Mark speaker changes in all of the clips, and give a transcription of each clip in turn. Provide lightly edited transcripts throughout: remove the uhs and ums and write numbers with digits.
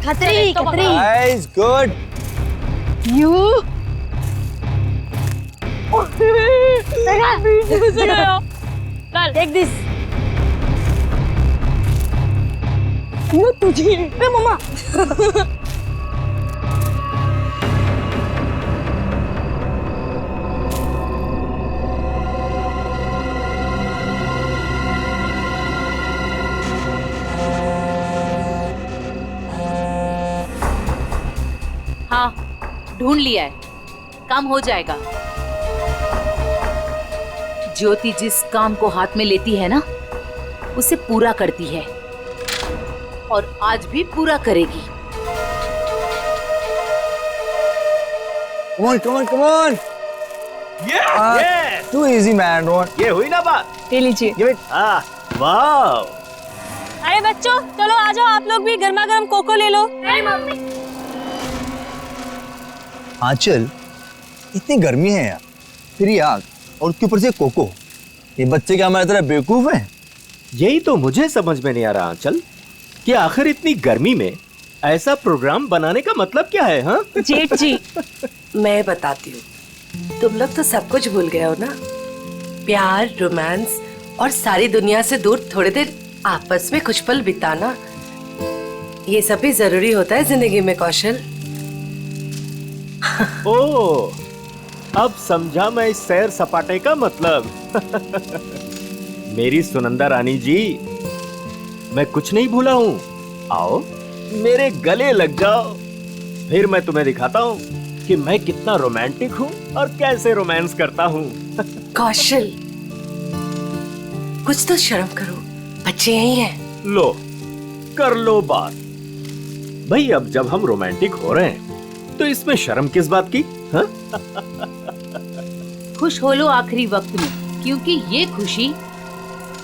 Speaker 1: खतरी खतरी।
Speaker 2: Nice, good.
Speaker 1: You take this. ये तुझे ए मम्मा।
Speaker 3: हाँ, ढूंढ लिया है, काम हो जाएगा। ज्योति जिस काम को हाथ में लेती है ना, उसे पूरा करती है और आज भी पूरा करेगी।
Speaker 2: Come on, come on, come on.
Speaker 4: Yes.
Speaker 2: Too easy, man. Ron.
Speaker 4: ये हुई ना बात।
Speaker 1: ले लीजिए।
Speaker 2: Give it.
Speaker 4: वाह।
Speaker 1: अरे बच्चों, चलो आ जाओ, आप लोग भी गर्मा गर्म कोको ले लो। मम्मी।
Speaker 2: आंचल, इतनी गर्मी है यार, फिर ये आग और उसके ऊपर से कोको। ये बच्चे क्या हमारी तरह बेवकूफ हैं?
Speaker 4: यही तो मुझे समझ में नहीं आ रहा आंचल कि आखिर इतनी गर्मी में ऐसा प्रोग्राम बनाने का मतलब क्या है? हाँ
Speaker 1: जेठ जी,
Speaker 5: मैं बताती हूँ। तुम लोग तो सब कुछ भूल गए हो ना, प्यार, रोमांस और सारी दुनिया से दूर थोड़ी देर आपस में कुछ पल बिताना, ये सब भी जरूरी होता है जिंदगी में कौशल।
Speaker 4: ओ, अब समझा मैं इस सैर सपाटे का मतलब। मेरी सुनंदा रानी जी, मैं कुछ नहीं भूला हूँ। आओ मेरे गले लग जाओ, फिर मैं तुम्हें दिखाता हूँ कि मैं कितना रोमांटिक हूँ और कैसे रोमांस करता हूँ।
Speaker 5: कौशल, कुछ तो शर्म करो, बच्चे यही हैं।
Speaker 4: लो, कर लो बात। भाई अब जब हम रोमांटिक हो रहे हैं तो इसमें शर्म किस बात की? हाँ?
Speaker 3: खुश हो लो आखिरी वक्त में, क्योंकि ये खुशी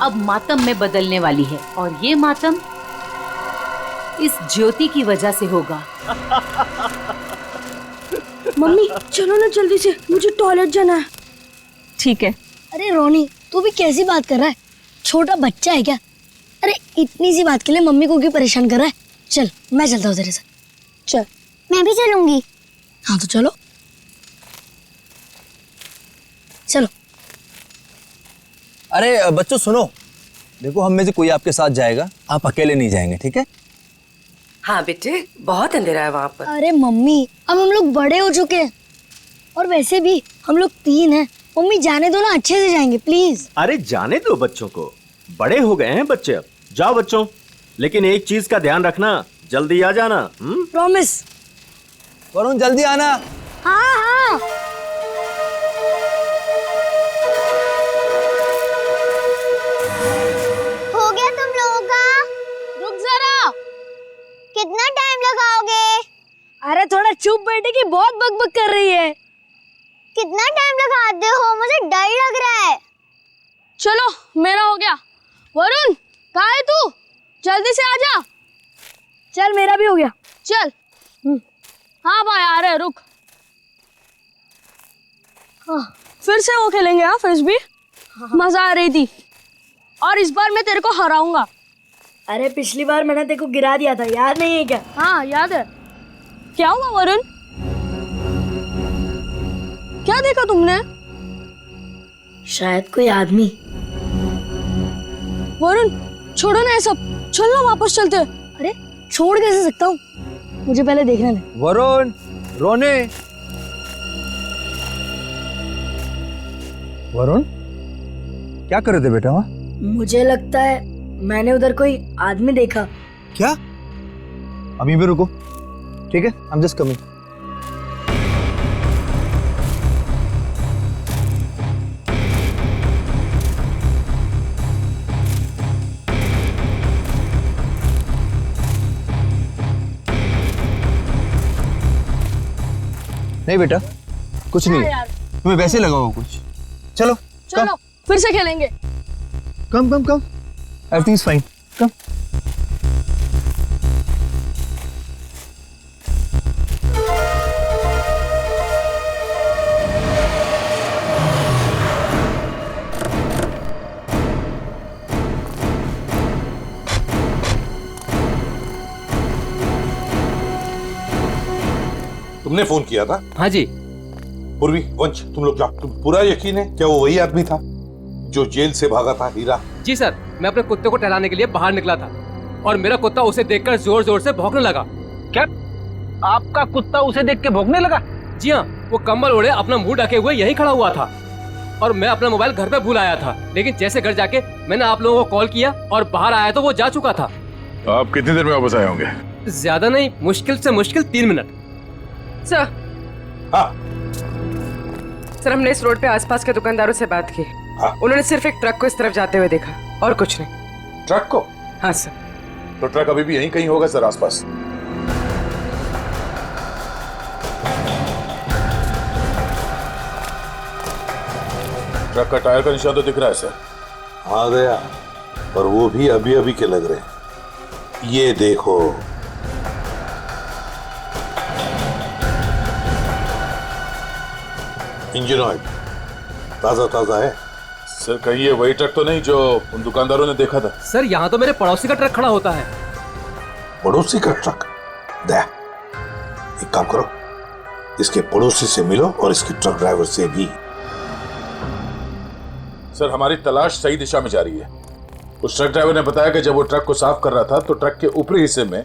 Speaker 3: अब मातम में बदलने वाली है और ये मातम इस ज्योति की वजह से होगा।
Speaker 1: मम्मी चलो ना जल्दी से, मुझे टॉयलेट जाना है। ठीक है।
Speaker 6: अरे रोनी, तू भी कैसी बात कर रहा है? छोटा बच्चा है क्या? अरे इतनी सी बात के लिए मम्मी को क्यों परेशान कर रहा है? चल मैं चलता हूँ तेरे साथ। चल।
Speaker 7: मैं भी चलूंगी।
Speaker 6: हाँ तो चलो चलो।
Speaker 2: अरे बच्चों सुनो, देखो हम में से कोई आपके साथ जाएगा, आप अकेले नहीं जाएंगे, ठीक है?
Speaker 5: हाँ बेटे, बहुत अंधेरा है वहाँ पर।
Speaker 6: अरे मम्मी, अब हम लोग बड़े हो चुके हैं और वैसे भी हम लोग 3 हैं। मम्मी जाने दो ना, अच्छे से जाएंगे प्लीज।
Speaker 4: अरे जाने दो बच्चों को, बड़े हो गए हैं बच्चे अब। जाओ बच्चों, लेकिन एक चीज का ध्यान रखना, जल्दी आ जाना।
Speaker 6: प्रॉमिस।
Speaker 2: वरुण जल्दी आना।
Speaker 6: हाँ हाँ।
Speaker 7: हो गया तुम लोगों का?
Speaker 6: रुक जरा।
Speaker 7: कितना टाइम लगाओगे?
Speaker 6: अरे थोड़ा चुप बैठे कि बहुत बकबक कर रही है।
Speaker 7: कितना टाइम लगाते हो? मुझे डर लग रहा है।
Speaker 6: चलो मेरा हो गया। वरुण कहाँ है तू? जल्दी से आजा। चल मेरा भी हो गया। चल। हाँ भाई आ रहे, रुक। हाँ फिर से वो खेलेंगे। हाँ फ्रिस्बी, मजा आ रही थी और इस बार मैं तेरे को हराऊंगा। अरे पिछली बार मैंने तेरे को गिरा दिया था, याद नहीं है क्या? हाँ याद है। क्या हुआ वरुण? क्या देखा तुमने? शायद कोई आदमी। वरुण छोड़ो ना ये सब, चल ना वापस चलते। अरे छोड़ कैसे सकता हूँ, मुझे पहले देखने दे।
Speaker 2: वरुण, रोने। वरुण क्या कर रहे थे बेटा वहाँ?
Speaker 6: मुझे लगता है मैंने उधर कोई आदमी देखा।
Speaker 2: क्या? अभी भी रुको, ठीक है? I am just coming. नहीं बेटा, कुछ नहीं है, तुम्हें वैसे लगा होगा कुछ। चलो
Speaker 6: चलो फिर से खेलेंगे।
Speaker 2: कम कम कम, एवरीथिंग इज फाइन, कम।
Speaker 8: तुमने फोन किया था?
Speaker 9: हाँ जी।
Speaker 8: पूर्वी, वंश, तुम लोग जाओ। तुम पूरा यकीन है क्या वो वही आदमी था जो जेल से भागा था? हीरा?
Speaker 9: जी सर, मैं अपने कुत्ते को टहलाने के लिए बाहर निकला था और मेरा कुत्ता उसे देखकर जोर जोर से भौंकने लगा।
Speaker 10: क्या आपका कुत्ता उसे देख के भौंकने लगा?
Speaker 9: जी हाँ, वो कंबल ओढ़े अपना मुंह ढके हुए यहीं खड़ा हुआ था और मैं अपना मोबाइल घर पे भूल आया था, लेकिन जैसे घर जाके मैंने आप लोगों को कॉल किया और बाहर आया तो वो जा चुका था।
Speaker 11: आप कितनी देर में वापस आए होंगे?
Speaker 9: ज्यादा नहीं, मुश्किल से मुश्किल 3 मिनट।
Speaker 12: सर।
Speaker 8: हाँ
Speaker 12: सर, हमने इस रोड पे आसपास के दुकानदारों से बात की।
Speaker 8: हाँ?
Speaker 12: उन्होंने सिर्फ एक ट्रक को इस तरफ जाते हुए देखा और कुछ नहीं।
Speaker 8: ट्रक को?
Speaker 12: हाँ सर।
Speaker 8: तो ट्रक अभी भी यहीं कहीं होगा सर, आसपास। ट्रक का टायर का निशान तो दिख रहा है सर। हाँ गया, पर वो भी अभी अभी के लग रहे हैं। ये देखो, इंजन ऑयल ताजा ताजा है। सर कहीं ये वही ट्रक तो नहीं जो उन दुकानदारों ने देखा था?
Speaker 9: सर यहाँ तो मेरे पड़ोसी का ट्रक खड़ा होता है।
Speaker 8: पड़ोसी का ट्रक? दे, एक काम करो, इसके पड़ोसी से मिलो और इसके ट्रक ड्राइवर से भी। सर हमारी तलाश सही दिशा में जा रही है। उस ट्रक ड्राइवर ने बताया कि जब वो ट्रक को साफ कर रहा था तो ट्रक के ऊपरी हिस्से में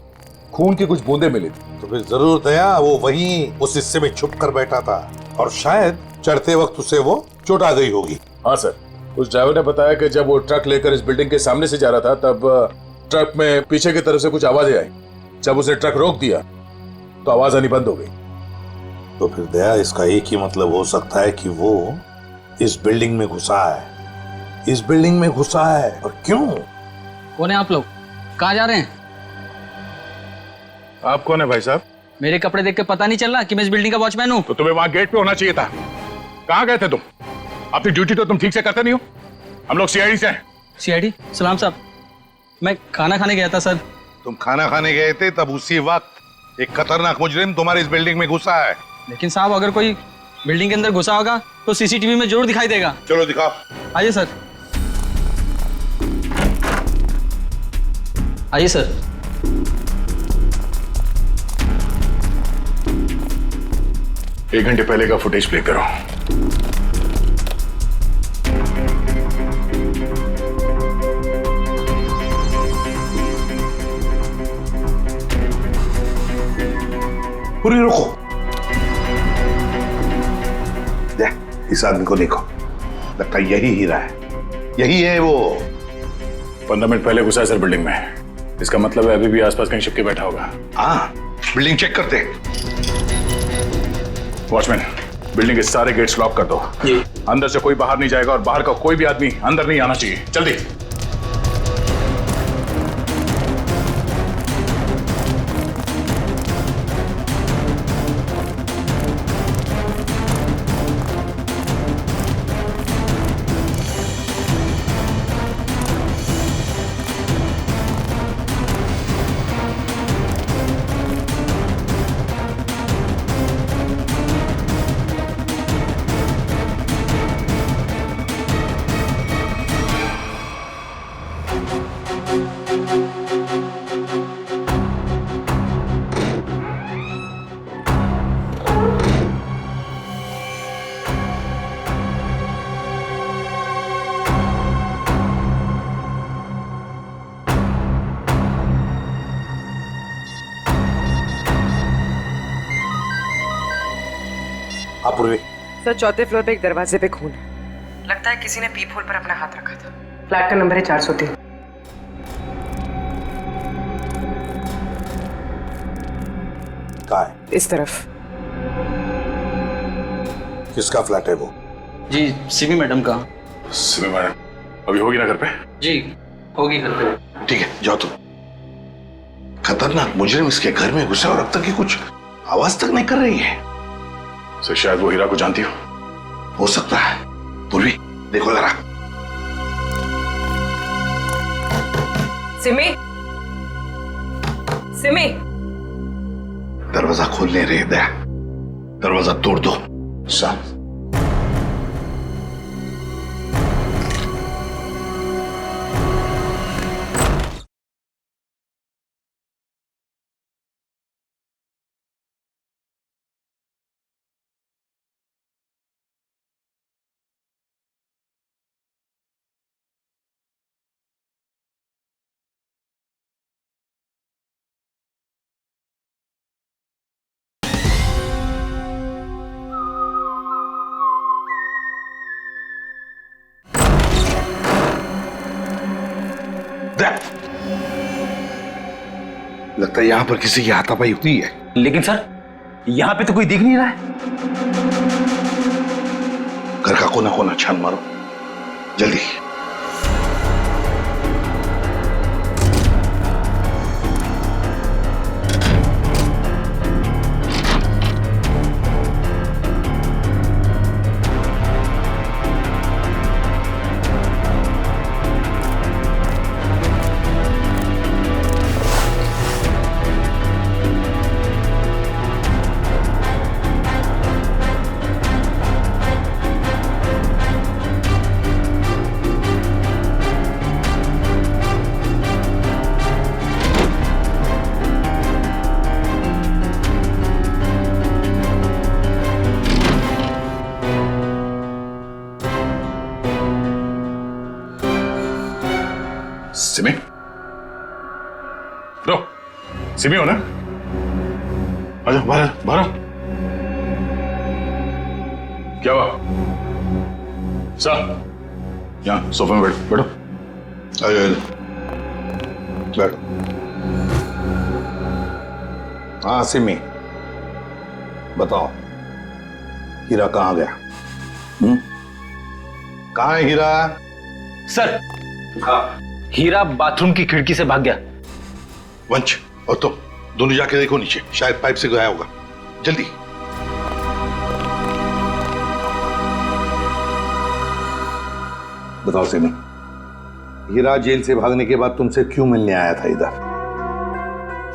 Speaker 8: खून की कुछ बूंदें मिली थी। तो फिर जरूर दया वो वहीं उस हिस्से में छुप कर बैठा था और शायद चढ़ते वक्त उसे वो चोट आ गई होगी। हाँ सर, उस ड्राइवर ने बताया कि जब वो ट्रक लेकर इस बिल्डिंग के सामने से जा रहा था तब ट्रक में पीछे की तरफ से कुछ आवाजें आई। जब उसने ट्रक रोक दिया तो आवाज आनी बंद हो गई। तो फिर दया इसका एक ही मतलब हो सकता है कि वो इस बिल्डिंग में घुसा है। इस बिल्डिंग में घुसा है। और क्यों?
Speaker 10: कौन है आप लोग? कहाँ जा रहे हैं?
Speaker 11: आप कौन है भाई साहब?
Speaker 10: मेरे कपड़े देख के पता नहीं चल रहा कि मैं इस बिल्डिंग का वॉचमैन हूँ?
Speaker 11: तो तुम्हें वहां गेट पे होना चाहिए था। कहाँ गए थे तुम? अपनी ड्यूटी तो तुम ठीक से करते नहीं हो। हम लोग सीआईडी से हैं।
Speaker 10: सीआईडी? सलाम साहब, मैं खाना खाने गया था सर।
Speaker 11: तुम खाना खाने गए थे तब उसी वक्त एक खतरनाक मुजरिम तुम्हारे इस बिल्डिंग में घुसा है।
Speaker 10: लेकिन साहब अगर कोई बिल्डिंग के अंदर घुसा होगा तो सीसीटीवी में जरूर दिखाई देगा।
Speaker 11: चलो दिखाओ।
Speaker 10: आइए सर। आइए सर।
Speaker 11: एक घंटे पहले का फुटेज प्ले करो।
Speaker 8: पूरी रुको। देख, इस आदमी को देखो, लगता है यही हीरा है। यही है वो।
Speaker 11: 15 मिनट पहले घुसा है सर बिल्डिंग में। इसका मतलब है अभी भी आसपास कहीं छिप के बैठा होगा।
Speaker 8: हाँ, बिल्डिंग चेक करते हैं।
Speaker 11: वॉचमैन, बिल्डिंग के सारे गेट्स लॉक कर दो। अंदर से कोई बाहर नहीं जाएगा और बाहर का कोई भी आदमी अंदर नहीं आना चाहिए। जल्दी।
Speaker 8: पूर्वी।
Speaker 12: सर, चौथे फ्लोर पे एक दरवाजे पे खून है। लगता है किसी ने पीप होल पर अपना हाथ रखा था। फ्लैट का नंबर है 403।
Speaker 8: कहाँ है?
Speaker 12: इस तरफ।
Speaker 8: किसका फ्लैट है वो?
Speaker 10: जी, सिमी मैडम का।
Speaker 11: सिमी मैडम अभी होगी ना घर पे?
Speaker 10: जी होगी घर पे।
Speaker 8: ठीक है, जाओ तुम। खतरनाक मुजरिम इसके घर में घुसा और अब तक ये कुछ आवाज तक नहीं कर रही है।
Speaker 11: सर शायद वो हीरा को जानती
Speaker 8: हो सकता है। पूर्वी, देखो जरा।
Speaker 12: सिमी, सिमी।
Speaker 8: दरवाजा खोलने रहे दया। दरवाजा तोड़ दो। साहब लगता है यहाँ पर किसी की हाथापाई हुई है।
Speaker 10: लेकिन सर यहाँ पे तो कोई दिख नहीं रहा है।
Speaker 8: घर का कोना कोना छान मारो जल्दी। सिमी, रो, सिमी हो ना? आजा बाहर बाहर। क्या हुआ? सर, यहाँ सोफे में बैठो बैठो। आजा आजा बैठो। हाँ सिमी, बताओ हीरा कहाँ गया? कहाँ है हीरा?
Speaker 10: सर हीरा बाथरूम की खिड़की से भाग गया।
Speaker 8: वंश और तुम दोनों जाके देखो नीचे, शायद पाइप से गया होगा। जल्दी। बताओ सिमी, हीरा जेल से भागने के बाद तुमसे क्यों मिलने आया था इधर?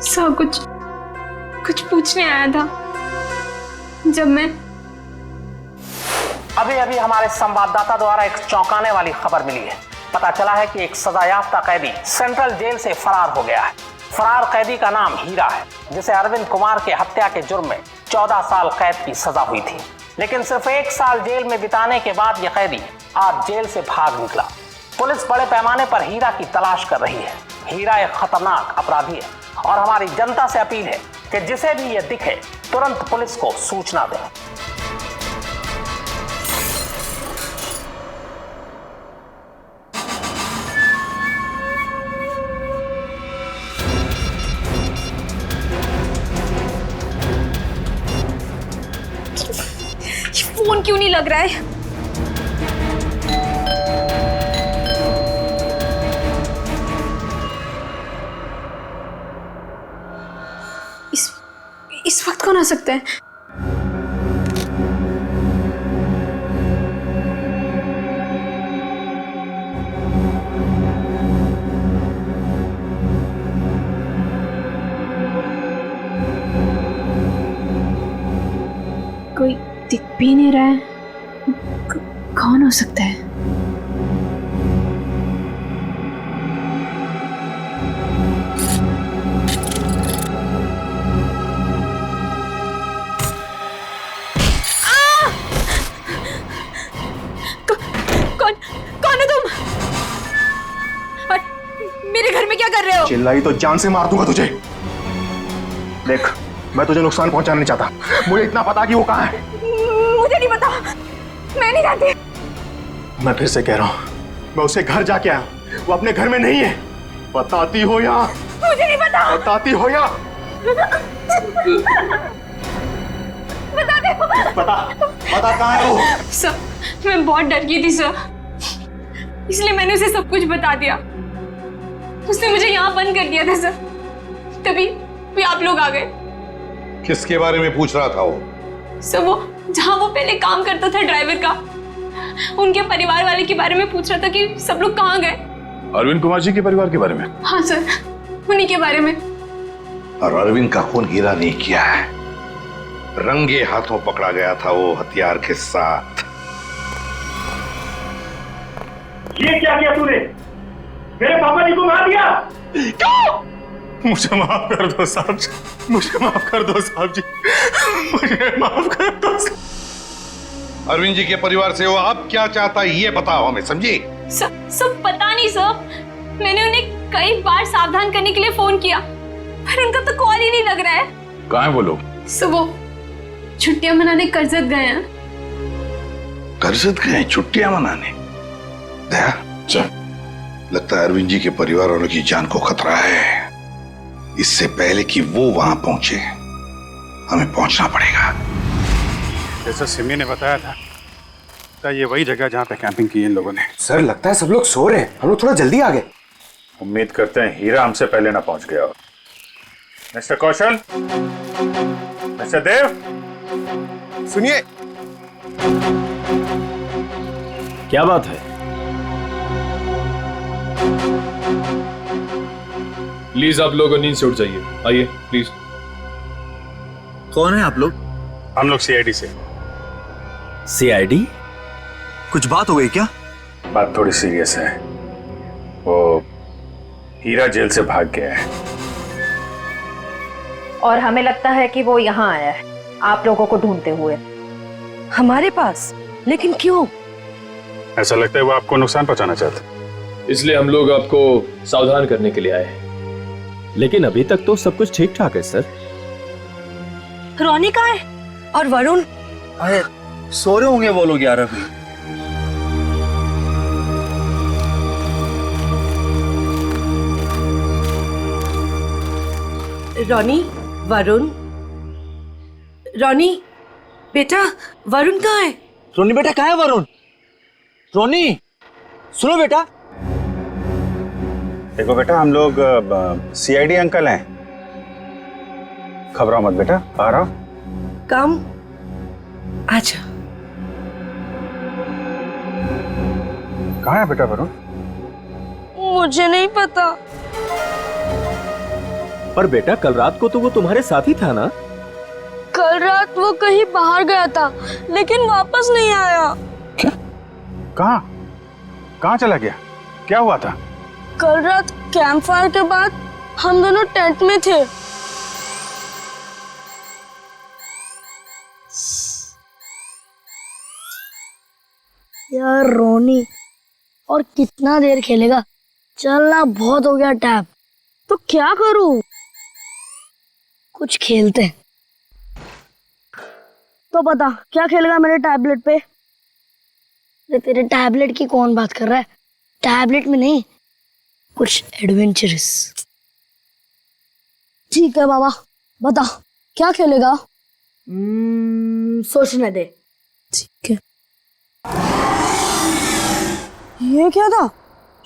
Speaker 6: सर कुछ पूछने आया था। जब मैं
Speaker 13: अभी हमारे संवाददाता द्वारा एक चौंकाने वाली खबर मिली है। पता चला है कि एक सजायाफ्ता कैदी सेंट्रल जेल से फरार हो गया है। फरार कैदी का नाम हीरा है, जिसे अरविंद कुमार के हत्या के जुर्म में 14 साल कैद की सजा हुई थी। लेकिन सिर्फ 1 साल जेल में बिताने के बाद यह कैदी आज जेल से भाग निकला। पुलिस बड़े पैमाने पर हीरा की तलाश कर रही है। हीरा एक खतरनाक अपराधी है और हमारी जनता से अपील है कि जिसे भी यह दिखे तुरंत पुलिस को सूचना दें।
Speaker 6: फोन क्यों नहीं लग रहा है? इस वक्त कौन आ सकता है? कोई दिख भी नहीं रहा है। कौन हो सकता है? कौन है तुम? और मेरे घर में क्या कर रहे हो?
Speaker 14: चिल्लाई तो जान से मार दूंगा तुझे। देख, मैं तुझे नुकसान पहुंचाना नहीं चाहता। मुझे इतना पता कि वो कहाँ है।
Speaker 6: मुझे नहीं पता, मैं नहीं जानती।
Speaker 14: मैं फिर से कह रहा हूँ, मैं उसे घर जाके आया, वो अपने घर में नहीं है। बताती हो या?
Speaker 6: मुझे नहीं पता।
Speaker 14: बताती हो या?
Speaker 6: बता दे।
Speaker 14: बता कहाँ है वो?
Speaker 6: सर, मैं बहुत डर गई थी सर, इसलिए मैंने उसे सब कुछ बता दिया। उसने मुझे यहाँ बंद कर दिया था सर, तभी आप लोग आ गए।
Speaker 8: किसके बारे में पूछ रहा था वो?
Speaker 6: सर, वो जहाँ वो पहले काम करता था ड्राइवर का, उनके परिवार वाले के बारे में पूछ रहा था कि सब लोग कहाँ गए।
Speaker 8: अरविंद कुमार जी के परिवार के बारे में?
Speaker 6: हाँ सर, उन्हीं के बारे में।
Speaker 8: और अरविंद का खून हीरा नहीं किया है, रंगे हाथों पकड़ा गया था वो हथियार के साथ।
Speaker 14: ये क्या किया तूने? मेरे पापा जी को मार दिया। क्यों? मुझे माफ कर दो साहब जी, मुझे माफ कर दो साहब जी, मुझे माफ कर दो।
Speaker 8: अरविंद जी के परिवार से वो अब क्या चाहता है ये बताओ हमें, समझी?
Speaker 6: सब पता नहीं सर, मैंने उन्हें कई बार सावधान करने के लिए फोन किया, पर उनका तो कॉल ही नहीं लग रहा है।
Speaker 8: कहाँ है वो लोग?
Speaker 6: सर, वो छुट्टियां मनाने करजत गए हैं।
Speaker 8: करजत गए छुट्टियां मनाने? दया, चल लगता है अरविंद जी के परिवार वालों की जान को खतरा है। इससे पहले कि वो वहां पहुंचे, हमें पहुंचना पड़ेगा।
Speaker 14: जैसा सिमी ने बताया था, ये वही जगह जहाँ पे कैंपिंग की इन लोगों ने।
Speaker 15: सर लगता है सब लोग सो रहे हैं, हम लोग थोड़ा जल्दी आ गए।
Speaker 11: उम्मीद करते हैं हीरा हमसे पहले ना पहुंच गया हो। मिस्टर कौशल, मिस्टर देव,
Speaker 15: सुनिए।
Speaker 4: क्या बात है?
Speaker 9: प्लीज आप लोग नींद से उठ जाइए, आइए प्लीज।
Speaker 2: कौन है आप लोग?
Speaker 14: हम लोग सीआईडी से।
Speaker 4: सीआईडी?
Speaker 2: कुछ बात हो गई क्या?
Speaker 11: बात थोड़ी सीरियस है। वो हीरा जेल से भाग गया है
Speaker 16: और हमें लगता है कि वो यहाँ आया है आप लोगों को ढूंढते हुए।
Speaker 5: हमारे पास? लेकिन क्यों?
Speaker 14: ऐसा लगता है वो आपको नुकसान पहुंचाना चाहता है।
Speaker 9: इसलिए हम लोग आपको सावधान करने के लिए आए हैं।
Speaker 4: लेकिन अभी तक तो सब कुछ ठीक ठाक है सर।
Speaker 6: रोनी कहाँ है?
Speaker 5: और वरुण?
Speaker 2: अरे सो रहे होंगे वो लोग यार अभी।
Speaker 5: रोनी, वरुण, रोनी बेटा, वरुण कहाँ है?
Speaker 2: रोनी बेटा कहाँ है वरुण? रोनी सुनो बेटा।
Speaker 14: देखो बेटा, हम लोग सीआईडी अंकल हैं। घबराओ मत बेटा, बाहर आओ।
Speaker 5: कम आजा।
Speaker 14: कहाँ है बेटा वरुण?
Speaker 6: मुझे नहीं पता।
Speaker 4: पर बेटा कल रात को तो वो तुम्हारे साथ ही था ना?
Speaker 6: कल रात वो कहीं बाहर गया था लेकिन वापस नहीं आया।
Speaker 14: क्या? कहाँ? कहाँ चला गया? क्या हुआ था?
Speaker 6: कल रात कैंप फायर के बाद हम दोनों टेंट में थे।
Speaker 1: यार रोनी, और कितना देर खेलेगा? चलना बहुत हो गया टैब।
Speaker 6: तो क्या करूं?
Speaker 1: कुछ खेलते हैं।
Speaker 6: तो बता क्या खेलेगा मेरे टैबलेट पे?
Speaker 1: तेरे टैबलेट की कौन बात कर रहा है? टैबलेट में नहीं, कुछ एडवेंचरस।
Speaker 6: ठीक है बाबा, बता क्या खेलेगा?
Speaker 1: सोचने दे।
Speaker 6: ठीक है। ये क्या था?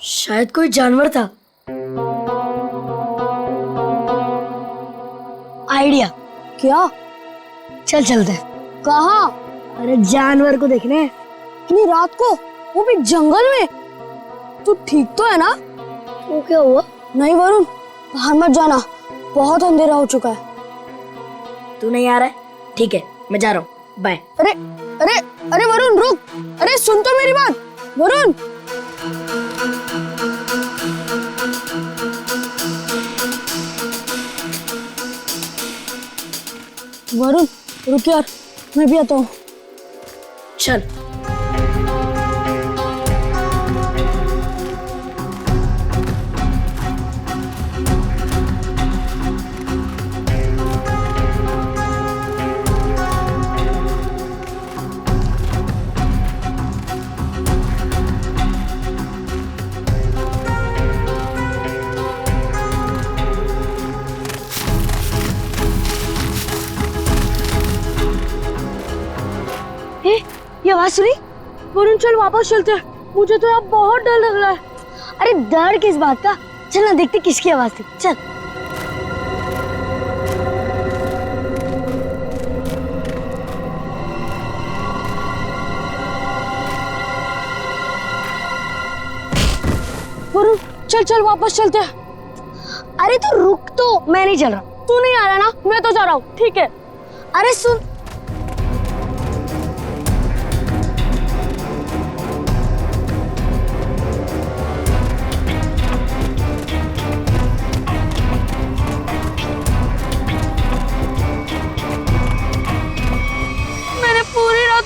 Speaker 1: शायद कोई जानवर था। आइडिया।
Speaker 6: क्या?
Speaker 1: चल चलते।
Speaker 6: कहाँ?
Speaker 1: अरे जानवर को देखने।
Speaker 6: इतनी रात को, वो भी जंगल में? तू ठीक तो है ना?
Speaker 1: वो क्या हुआ?
Speaker 6: नहीं वरुण, बाहर मत जाना, बहुत अंधेरा हो चुका है।
Speaker 1: तू नहीं आ रहा है? ठीक है, मैं जा रहा हूँ, बाय।
Speaker 6: अरे अरे अरे वरुण रुक, अरे सुन तो मेरी बात वरुण। वरुण रुक यार, मैं भी आता हूँ।
Speaker 1: चल।
Speaker 6: ये आवाज सुनी? वरुण चल वापस चलते हैं, मुझे तो अब बहुत डर लग रहा है।
Speaker 1: अरे डर किस बात का? चल ना देखते किसकी आवाज थी। चल।
Speaker 6: वरुण चल चल वापस चलते हैं।
Speaker 1: अरे तो रुक तो, मैं नहीं चल रहा।
Speaker 6: तू नहीं आ रहा ना? मैं तो जा रहा हूँ। ठीक है।
Speaker 1: अरे सुन,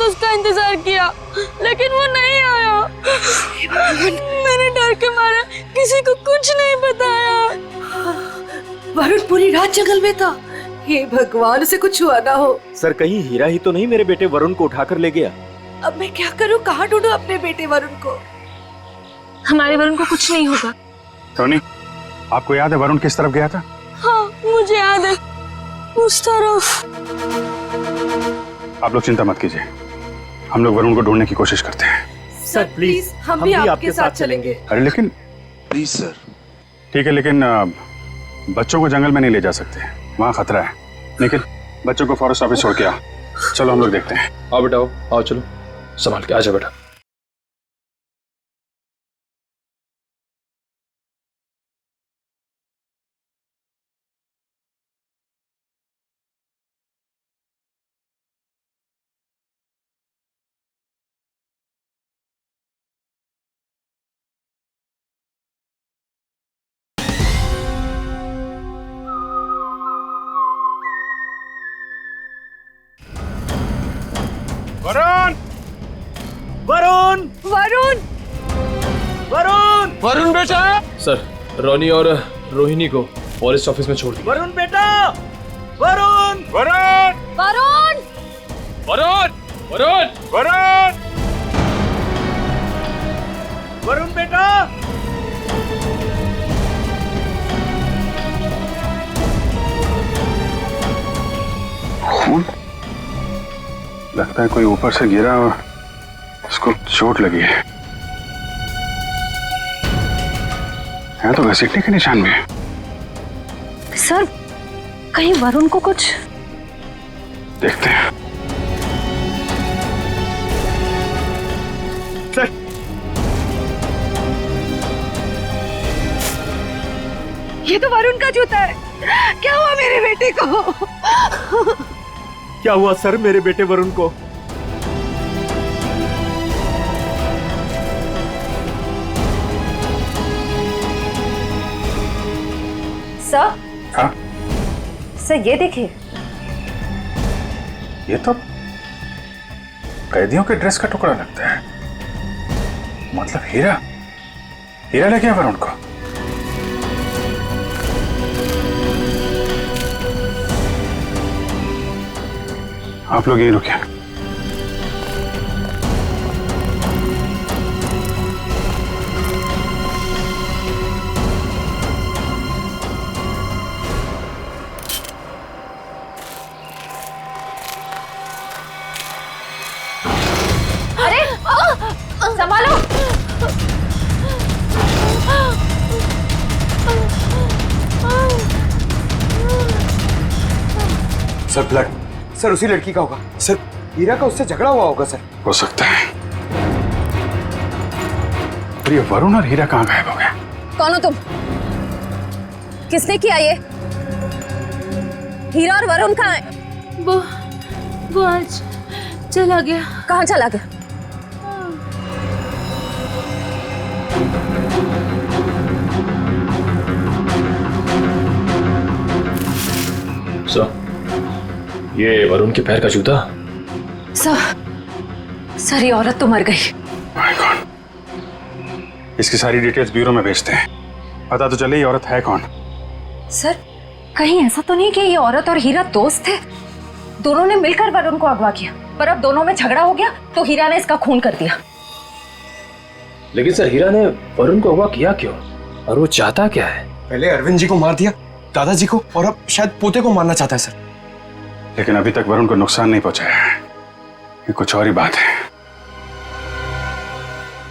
Speaker 6: उसका इंतजार किया लेकिन वो नहीं आया। मैंने डर के मारे किसी को कुछ नहीं बताया।
Speaker 5: वरुण पूरी रात जंगल में था। हे भगवान, उसे कुछ हुआ ना हो।
Speaker 4: सर कहीं हीरा ही तो नहीं मेरे बेटे वरुण को उठाकर ले गया?
Speaker 5: अब मैं क्या करूं? कहाँ ढूंढूं अपने बेटे वरुण को?
Speaker 6: हमारे वरुण को कुछ नहीं होगा।
Speaker 14: टोनी, आपको याद है वरुण किस तरफ गया था?
Speaker 6: हाँ मुझे याद है, उस तरफ।
Speaker 14: आप लोग चिंता मत कीजिए, हम लोग वरुण को ढूंढने की कोशिश करते हैं।
Speaker 5: सर प्लीज हम भी आपके साथ चलेंगे।
Speaker 14: अरे लेकिन
Speaker 8: प्लीज सर।
Speaker 14: ठीक है, लेकिन बच्चों को जंगल में नहीं ले जा सकते, वहाँ खतरा है। लेकिन बच्चों को फॉरेस्ट ऑफिस छोड़ के आओ। चलो हम लोग देखते हैं।
Speaker 9: आओ बेटा, आओ चलो, संभाल के आजा बेटा।
Speaker 14: वरुण!
Speaker 5: वरुण! वरुण! वरुण!
Speaker 9: वरुण बेटा! सर, रोनी और रोहिणी को फॉरेस्ट ऑफिस में छोड़ दिया।
Speaker 5: वरुण बेटा! वरुण!
Speaker 14: वरुण!
Speaker 6: वरुण!
Speaker 9: वरुण! वरुण!
Speaker 14: वरुण!
Speaker 5: वरुण बेटा!
Speaker 14: खून? लगता है कोई ऊपर से गिरा और उसको चोट लगी है। यहाँ तो घसीटने के निशान भी है।
Speaker 16: सर कहीं वरुण को कुछ?
Speaker 14: देखते हैं। सर,
Speaker 5: ये तो वरुण का जूता है। क्या हुआ मेरे बेटे को?
Speaker 4: क्या हुआ सर मेरे बेटे वरुण को?
Speaker 16: सर?
Speaker 14: हाँ?
Speaker 16: सर ये देखिए।
Speaker 14: ये तो कैदियों के ड्रेस का टुकड़ा लगता है। मतलब हीरा ले गया वरुण को। आप लोग यहीं रुकिए।
Speaker 16: अरे संभालो।
Speaker 15: सर ब्लड, सर उसी लड़की का होगा। सर हीरा का उससे झगड़ा हुआ होगा। सर
Speaker 14: हो सकता है। और ये वरुण और हीरा कहाँ गायब हो गए?
Speaker 16: कौन हो तुम? किसने किया ये? हीरा और वरुण कहाँ है?
Speaker 3: वो आज चला गया।
Speaker 16: कहाँ चला गया?
Speaker 9: सर, ये वरुण के पैर का जूता।
Speaker 16: सर ये औरत तो मर गई।
Speaker 14: My God. इसकी सारी डिटेल्स ब्यूरो में भेजते हैं, पता तो चले ये औरत है कौन।
Speaker 16: सर कहीं ऐसा तो नहीं कि ये औरत और हीरा दोस्त थे? दोनों ने मिलकर वरुण को अगवा किया, पर अब दोनों में झगड़ा हो गया तो हीरा ने इसका खून कर दिया।
Speaker 9: लेकिन सर, हीरा ने वरुण को अगवा किया क्यों? और वो चाहता क्या है?
Speaker 15: पहले अरविंद जी को मार दिया, दादाजी को, और अब शायद पोते को मारना चाहता है। सर
Speaker 14: लेकिन अभी तक वरुण को नुकसान नहीं पहुंचाया है। ये कुछ और ही बात है।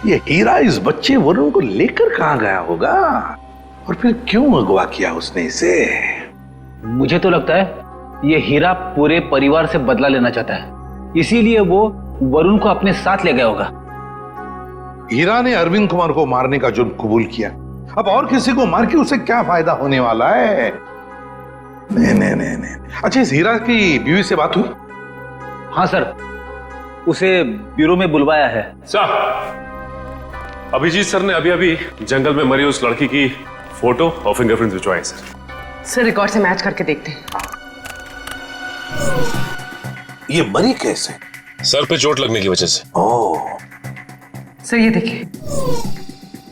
Speaker 8: ये हीरा इस बच्चे वरुण को लेकर कहाँ गया होगा और फिर क्यों अगवा किया उसने इसे?
Speaker 17: मुझे तो लगता है ये हीरा पूरे परिवार से बदला लेना चाहता है, इसीलिए वो वरुण को अपने साथ ले गया होगा।
Speaker 8: हीरा ने अरविंद कुमार को मारने का जुर्म कबूल किया, अब और किसी को मार के उसे क्या फायदा होने वाला है? नहीं। अच्छा, इस हीरा की बीवी से बात हुई?
Speaker 17: हाँ सर, उसे ब्यूरो में बुलवाया है।
Speaker 18: सर, अभिजीत सर ने अभी जंगल में मरी उस लड़की की फोटो और फिंगरप्रिंट्स भिजवाए
Speaker 12: सर रिकॉर्ड से मैच करके देखते हैं।
Speaker 8: ये मरी कैसे?
Speaker 18: सर पे चोट लगने की वजह से।
Speaker 8: ओह,
Speaker 12: सर ये देखिए,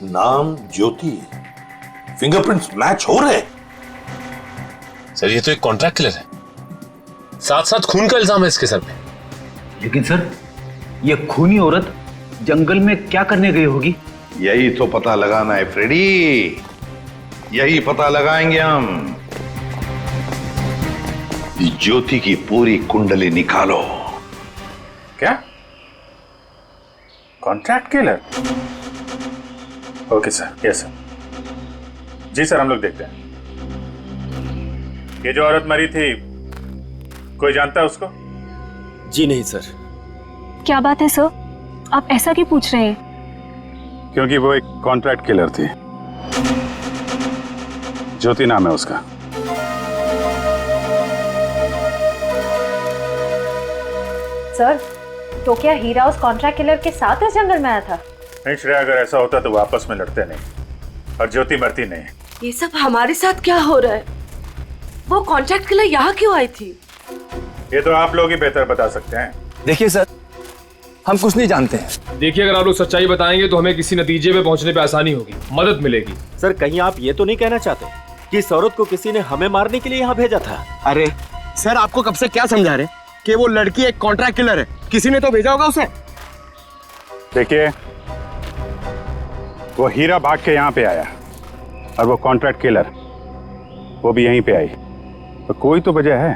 Speaker 8: नाम ज्योति, फिंगरप्रिंट्स मैच हो रहे।
Speaker 18: सर ये तो एक कॉन्ट्रैक्ट किलर है, साथ साथ खून का इल्जाम है इसके सर पे।
Speaker 17: लेकिन सर, ये खूनी औरत जंगल में क्या करने गई होगी?
Speaker 8: यही तो पता लगाना है फ्रेडी।
Speaker 11: यही पता लगाएंगे हम। ज्योति की पूरी कुंडली निकालो।
Speaker 8: क्या? Contract killer? Okay sir, yes sir. जी सर, हम लोग देखते हैं। ये जो औरत मरी थी, कोई जानता है उसको?
Speaker 4: जी नहीं सर।
Speaker 16: क्या बात है सर, आप ऐसा क्यों पूछ रहे हैं?
Speaker 8: क्योंकि वो एक कॉन्ट्रैक्ट किलर थी। ज्योति नाम है उसका।
Speaker 16: सर, तो क्या हीरा उस कॉन्ट्रैक्ट किलर के साथ इस जंगल में आया था?
Speaker 8: नहीं श्रेया, अगर ऐसा होता तो वो आपस में लड़ते नहीं और ज्योति मरती नहीं।
Speaker 5: ये सब हमारे साथ क्या हो रहा है? वो कॉन्ट्रैक्ट किलर यहाँ क्यों आई थी?
Speaker 8: ये तो आप लोग ही बेहतर बता सकते हैं।
Speaker 2: देखिए सर, हम कुछ नहीं जानते हैं।
Speaker 9: देखिए, अगर आप लोग सच्चाई बताएंगे तो हमें किसी नतीजे पे पहुंचने पे आसानी होगी, मदद मिलेगी।
Speaker 4: सर, कहीं आप ये तो नहीं कहना चाहते कि इस औरत को किसी ने हमें मारने के लिए यहाँ भेजा था?
Speaker 15: अरे सर, आपको कब से क्या समझा रहे कि वो लड़की एक कॉन्ट्रैक्ट किलर है? किसी ने तो भेजा होगा उसे।
Speaker 8: देखिए, वो हीरा भाग के यहाँ पे आया और वो कॉन्ट्रैक्ट किलर वो भी यहीं पे आई, तो कोई तो वजह है।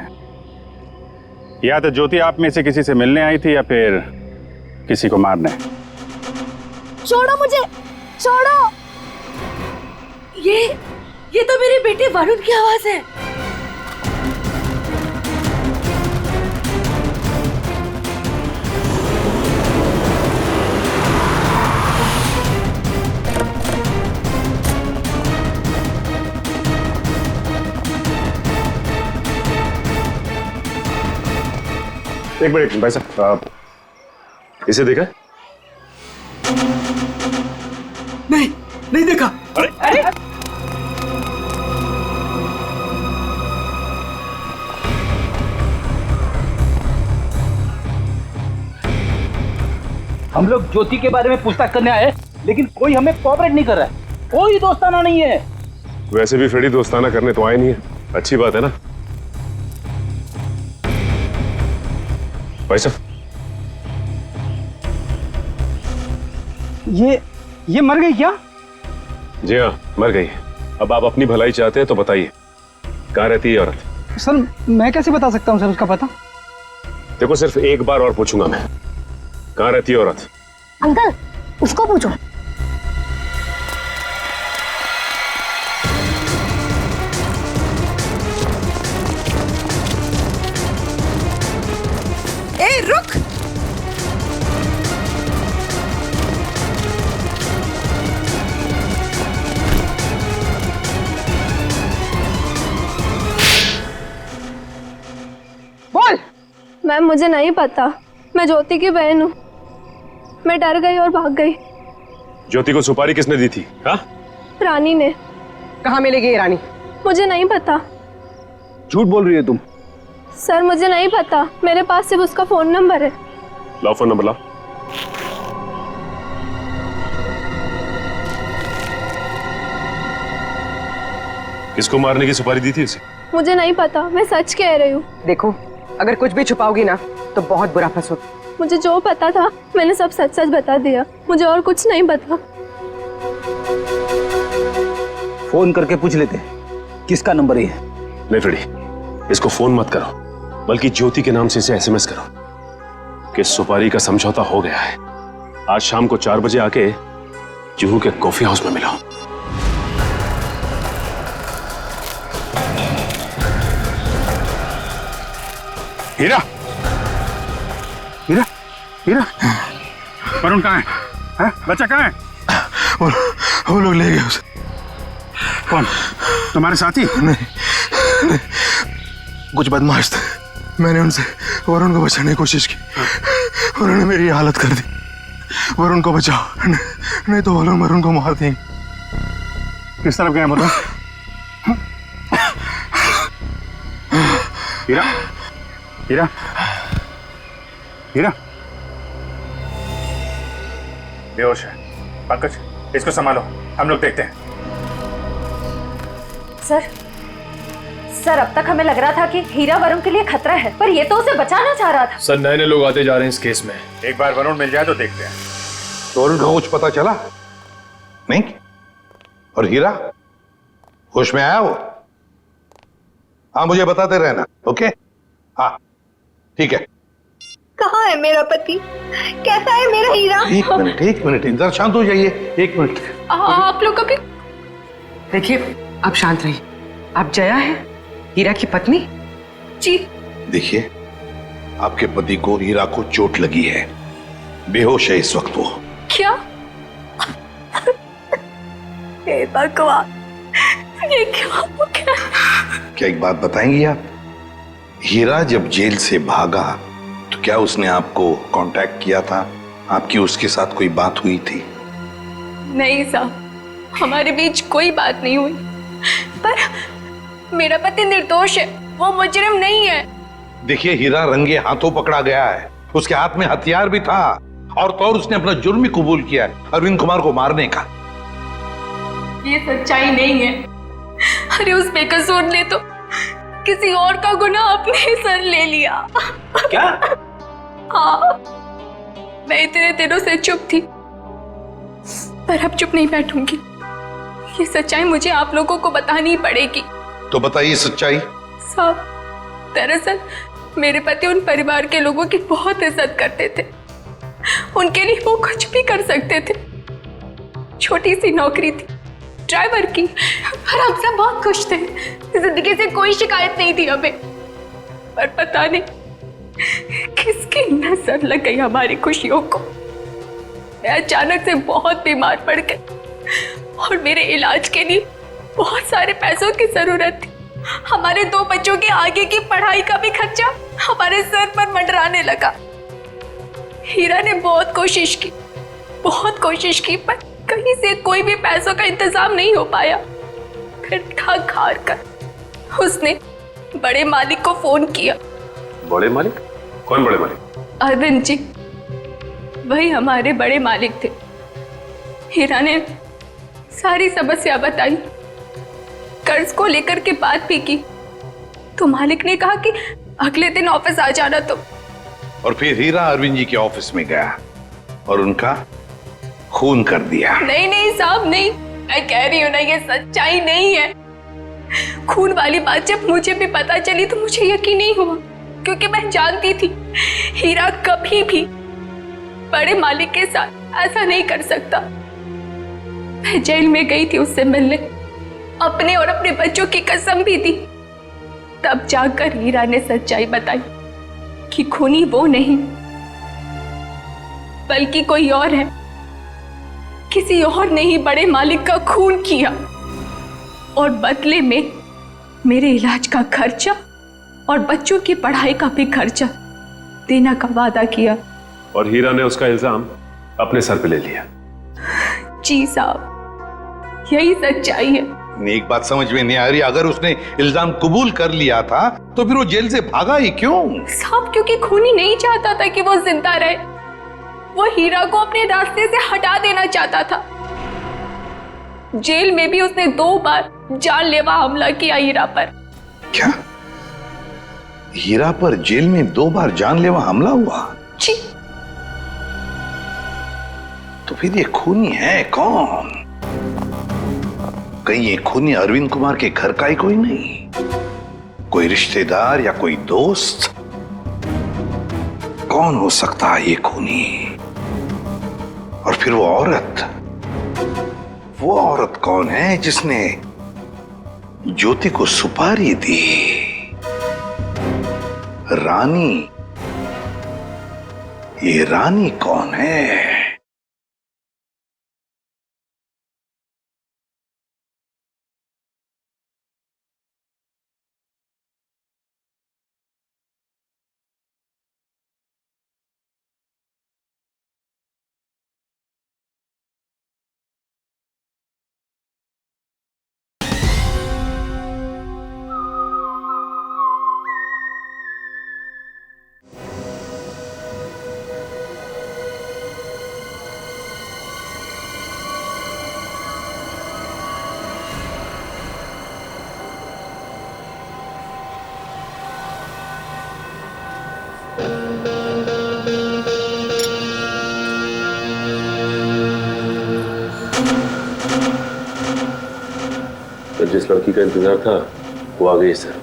Speaker 8: या तो ज्योति आप में से किसी से मिलने आई थी या फिर किसी को मारने।
Speaker 6: छोड़ो मुझे, छोड़ो।
Speaker 5: ये तो मेरे बेटे वरुण की आवाज है।
Speaker 18: एक मिनट भाई साहब, इसे देखा?
Speaker 15: नहीं देखा।
Speaker 18: अरे
Speaker 17: हम लोग ज्योति के बारे में पूछताछ करने आए, लेकिन कोई हमें कोऑपरेट नहीं कर रहा है। कोई दोस्ताना नहीं है।
Speaker 18: वैसे भी फ्रेडी दोस्ताना करने तो आए नहीं है, अच्छी बात है ना। भाई साहब,
Speaker 15: ये मर गई क्या?
Speaker 18: जी हाँ, मर गई। अब आप अपनी भलाई चाहते हैं तो बताइए, कहाँ रहती है औरत?
Speaker 15: सर, मैं कैसे बता सकता हूँ सर उसका पता?
Speaker 18: देखो, सिर्फ एक बार और पूछूंगा मैं, कहाँ रहती है औरत?
Speaker 1: अंकल, उसको पूछो।
Speaker 5: ए रुक!
Speaker 6: बोल। मैम, मुझे नहीं पता, मैं ज्योति की बहन हूँ। मैं डर गई और भाग गई।
Speaker 18: ज्योति को सुपारी किसने दी थी? हाँ?
Speaker 6: रानी ने।
Speaker 12: कहाँ मिलेगी ये रानी?
Speaker 6: मुझे नहीं पता।
Speaker 17: झूठ बोल रही है तुम।
Speaker 6: सर, मुझे नहीं पता, मेरे पास सिर्फ उसका फोन नंबर है।
Speaker 18: लाओ फोन नंबर, लाओ। किसको मारने की सुपारी दी थी उसे?
Speaker 6: मुझे नहीं पता, मैं सच कह रही हूँ।
Speaker 12: देखो, अगर कुछ भी छुपाओगी ना तो बहुत बुरा फंसोगी।
Speaker 6: मुझे जो पता था मैंने सब सच सच बता दिया, मुझे और कुछ नहीं पता।
Speaker 17: फोन करके पूछ लेते किसका नंबर है।
Speaker 18: नहीं फ्रेडी, इसको फोन मत करो, बल्कि ज्योति के नाम से इसे एसएमएस करो कि सुपारी का समझौता हो गया है। आज शाम को 4 बजे आके जुहू के कॉफी हाउस में मिलो।
Speaker 8: हीरा, हीरा, हीरा, वरुण कहाँ है? बच्चा कहाँ है?
Speaker 15: वो लोग ले गए उसे।
Speaker 8: कौन? तुम्हारे साथी?
Speaker 15: नहीं, कुछ बदमाश थे। मैंने उनसे वरुण को बचाने की कोशिश की, उन्होंने मेरी हालत कर दी। वरुण को बचाओ, नहीं तो वो लोग वरुण को मार देंगे।
Speaker 8: किस तरफ गए बताओ? हीरा, हीरा, हीरा, बेहोश है। पंकज, इसको संभालो, हम लोग देखते हैं।
Speaker 16: सर, अब तक हमें लग रहा था कि हीरा वरुण के लिए खतरा है, पर ये तो उसे बचाना चाह रहा था।
Speaker 9: सर, नए नए लोग आते जा रहे हैं इस केस में।
Speaker 8: एक बार वरुण मिल जाए तो देखते हैं।
Speaker 11: तो वरुण का कुछ पता चला? नहीं? और हीरा?
Speaker 14: होश में आया हो? हाँ, मुझे बताते रहना। ओके? हाँ, ठीक है।
Speaker 7: कहाँ है मेरा पति? कैसा है मेरा हीरा?
Speaker 14: एक मिनट, इंतजार, शांत हो जाइए। एक मिनट।
Speaker 12: आप लोग अभी देखिए, आप शांत रहिए। आप जया है, हीरा की पत्नी? जी।
Speaker 14: देखिए, आपके पति को, हीरा को चोट लगी है, बेहोश है इस वक्त वो।
Speaker 6: क्या? हे भगवान, ये क्या हो गया?
Speaker 14: क्या एक बात बताएंगी आप? हीरा जब जेल से भागा तो क्या उसने आपको कांटेक्ट किया था? आपकी उसके साथ कोई बात हुई थी?
Speaker 6: नहीं साहब, हमारे बीच कोई बात नहीं हुई। पर मेरा पति निर्दोष है, वो मुजरिम नहीं है।
Speaker 14: देखिए, हीरा रंगे हाथों पकड़ा गया है, उसके हाथ में हथियार भी था, और तो और उसने अपना जुर्म भी कबूल किया है, अरविंद कुमार को मारने का।
Speaker 6: ये सच्चाई नहीं है। अरे उस बेकसूर ने तो किसी और का गुनाह अपने सर ले लिया।
Speaker 14: क्या?
Speaker 6: हाँ, मैं इतने दिनों से चुप थी, पर अब चुप नहीं बैठूंगी। ये सच्चाई मुझे आप लोगों को बतानी पड़ेगी।
Speaker 14: तो बताइए सच्चाई।
Speaker 6: साहब, दरअसल मेरे पति उन परिवार के लोगों की बहुत इज्जत करते थे। उनके लिए वो कुछ भी कर सकते थे। छोटी सी नौकरी थी, ड्राइवर की, पर हम सब बहुत खुश थे। जिंदगी से कोई शिकायत नहीं थी हमें। पर पता नहीं किसकी नजर लग गई हमारी खुशियों को। मैं अचानक से बहुत बीमार पड़ गई और मेरे इलाज के लिए बहुत सारे पैसों की जरूरत थी। हमारे 2 बच्चों के आगे की पढ़ाई का भी खर्चा हमारे सर पर मंडराने लगा। हीरा ने बहुत कोशिश की, पर कहीं से कोई भी पैसों का इंतजाम नहीं हो पाया। फिर थक हार कर उसने बड़े मालिक को फोन किया।
Speaker 18: बड़े मालिक? कौन बड़े मालिक?
Speaker 6: अरविंद जी, वही हमारे बड़े मालिक थे। हीरा ने सारी समस्या बताई, कर्ज को लेकर के बात भी की, तो मालिक ने कहा कि अगले दिन ऑफिस आ जाना। तो
Speaker 14: और फिर हीरा अरविंद जी के ऑफिस में गया और उनका खून कर दिया।
Speaker 6: नहीं साहब, नहीं, मैं कह रही हूँ ना, ये सच्चाई नहीं है। खून वाली बात जब मुझे भी पता चली तो मुझे यकीन नहीं हुआ, क्योंकि मैं जानती थी हीरा कभी भी बड़े मालिक के साथ ऐसा नहीं कर सकता। मैं जेल में गई थी उससे मिलने, अपने और अपने बच्चों की कसम भी दी। तब जाकर हीरा ने सच्चाई बताई कि खूनी वो नहीं बल्कि कोई और है। किसी और ने ही बड़े मालिक का खून किया और बदले में मेरे इलाज का खर्चा और बच्चों की पढ़ाई का भी खर्चा देने का वादा किया।
Speaker 18: और हीरा ने उसका इल्जाम अपने सर पे ले लिया।
Speaker 6: जी साहब, यही सच्चाई है।
Speaker 14: एक बात समझ में नहीं आ रही, अगर उसने इल्जाम कबूल कर लिया था तो फिर वो जेल से भागा ही क्यों?
Speaker 6: साहब, क्योंकि खूनी नहीं चाहता था कि वो जिंदा रहे। वो हीरा को अपने रास्ते से हटा देना चाहता था। जेल में भी उसने 2 बार जानलेवा हमला किया हीरा पर।
Speaker 14: क्या? हीरा पर जेल में 2 बार जानलेवा हमला हुआ?
Speaker 6: जी।
Speaker 14: तो फिर ये खूनी है कौन? कहीं ये खूनी अरविंद कुमार के घर का ही कोई नहीं? कोई रिश्तेदार या कोई दोस्त? कौन हो सकता है ये खूनी? और फिर वो औरत कौन है जिसने ज्योति को सुपारी दी? रानी। ये रानी कौन है?
Speaker 18: जिस लड़की का इंतजार था वो आ गई सर।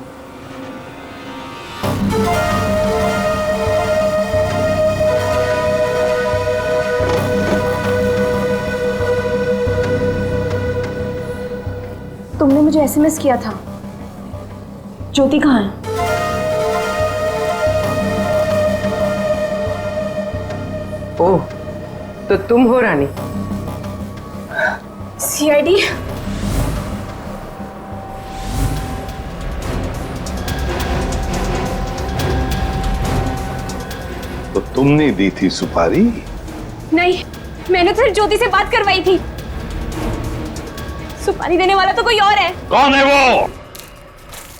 Speaker 6: तुमने मुझे एसएमएस किया था। ज्योति कहाँ है?
Speaker 12: ओह, तो तुम हो रानी?
Speaker 6: सीआईडी?
Speaker 19: तो तुमने दी थी सुपारी?
Speaker 6: नहीं, मैंने तो सिर्फ ज्योति से बात करवाई थी। सुपारी देने वाला तो कोई और है।
Speaker 19: कौन है वो?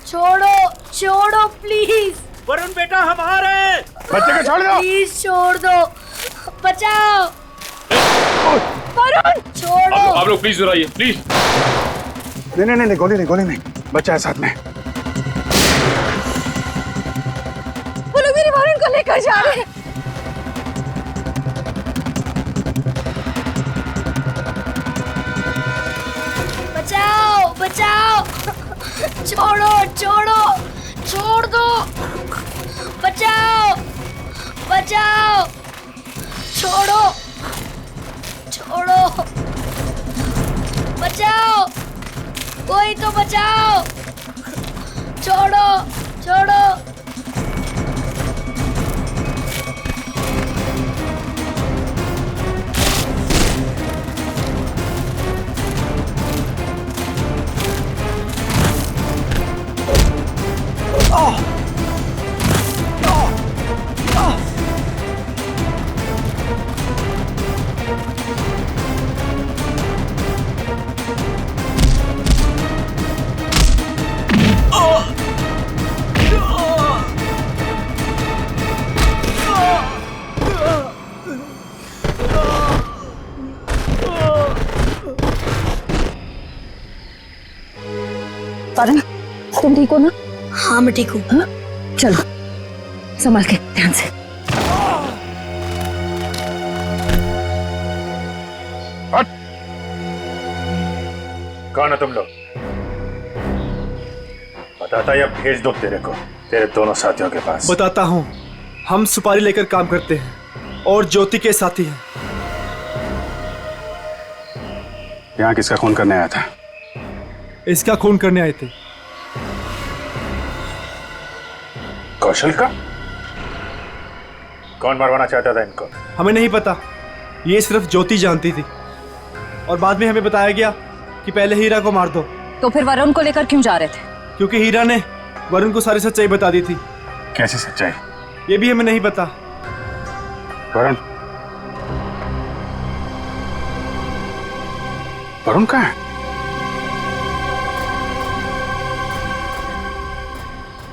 Speaker 1: छोड़ो छोड़ो प्लीज।
Speaker 4: वरुण बेटा हमारे
Speaker 19: बच्चे को छोड़ दो।
Speaker 1: प्लीज छोड़ दो, बचाओ। वरुण छोड़ो।
Speaker 11: आप लोग प्लीज जरा प्लीज।
Speaker 15: नहीं, गोली नहीं, बच्चा है साथ में।
Speaker 6: वो लोग मेरे वरुण को लेकर जा रहे हैं।
Speaker 1: बचाओ बचाओ, छोड़ो छोड़ो, छोड़ दो, बचाओ बचाओ, छोड़ो छोड़ो, बचाओ, कोई तो बचाओ, छोड़ो छोड़ो।
Speaker 16: वरुण, तुम ठीक हो ना?
Speaker 1: हाँ मैं ठीक हूँ।
Speaker 16: चलो संभाल के, ध्यान से।
Speaker 11: कौन है तुम लोग? बताता या भेज दो तेरे को तेरे दोनों साथियों के पास?
Speaker 20: बताता हूँ, हम सुपारी लेकर काम करते हैं और ज्योति के साथी हैं।
Speaker 18: यहाँ किसका खून करने आया था?
Speaker 20: इसका खून करने आए थे।
Speaker 11: कौशल का? कौन मरवाना चाहता था इनको?
Speaker 20: हमें नहीं पता, ये सिर्फ ज्योति जानती थी और बाद में हमें बताया गया कि पहले हीरा को मार दो।
Speaker 16: तो फिर वरुण को लेकर क्यों जा रहे थे?
Speaker 20: क्योंकि हीरा ने वरुण को सारी सच्चाई बता दी थी।
Speaker 18: कैसी सच्चाई?
Speaker 20: ये भी हमें नहीं पता।
Speaker 18: वरुण कहाँ है?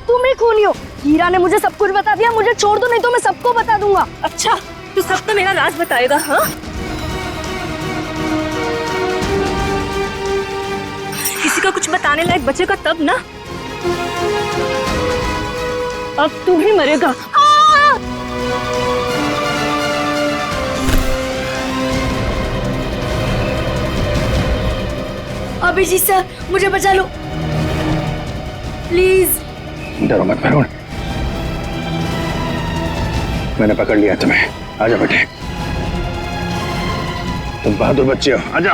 Speaker 6: तुम ही खूनी हो। हीरा ने मुझे सब कुछ बता दिया। मुझे छोड़ दो, नहीं तो मैं सबको बता दूंगा। अच्छा, तू सब तो मेरा राज बताएगा? हाँ, किसी का कुछ बताने लायक बचेगा तब ना। अब तू ही मरेगा।
Speaker 1: अभिजीत सर, मुझे बचा लो प्लीज।
Speaker 15: डरो मत वरुण, मैंने पकड़ लिया तुम्हें। आजा बेटे, तुम बहादुर बच्चे हो, आजा।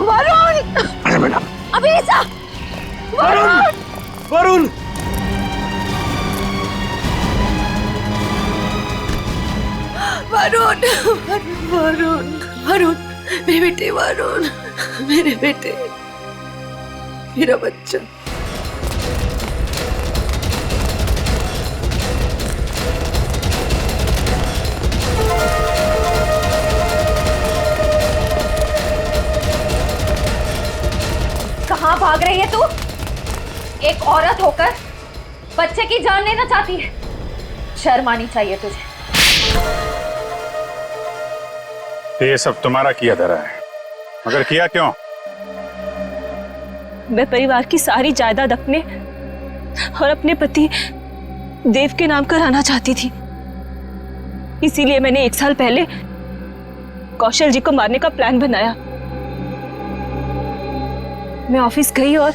Speaker 6: वरुण!
Speaker 15: आजा बेटा।
Speaker 6: अभिजीत!
Speaker 20: वरुण! वरुण!
Speaker 5: वरुण, वरुण, वरुण, मेरे बेटे वरुण, मेरे बेटे, मेरा बच्चा।
Speaker 16: कहाँ भाग रही है तू? एक औरत होकर बच्चे की जान लेना चाहती है। शर्म आनी चाहिए तुझे।
Speaker 11: तो ये सब तुम्हारा किया धरा है, मगर किया क्यों?
Speaker 6: मैं परिवार की सारी जायदाद अपने और अपने पति देव के नाम कराना चाहती थी। इसीलिए मैंने 1 साल पहले कौशल जी को मारने का प्लान बनाया।
Speaker 16: मैं ऑफिस गई और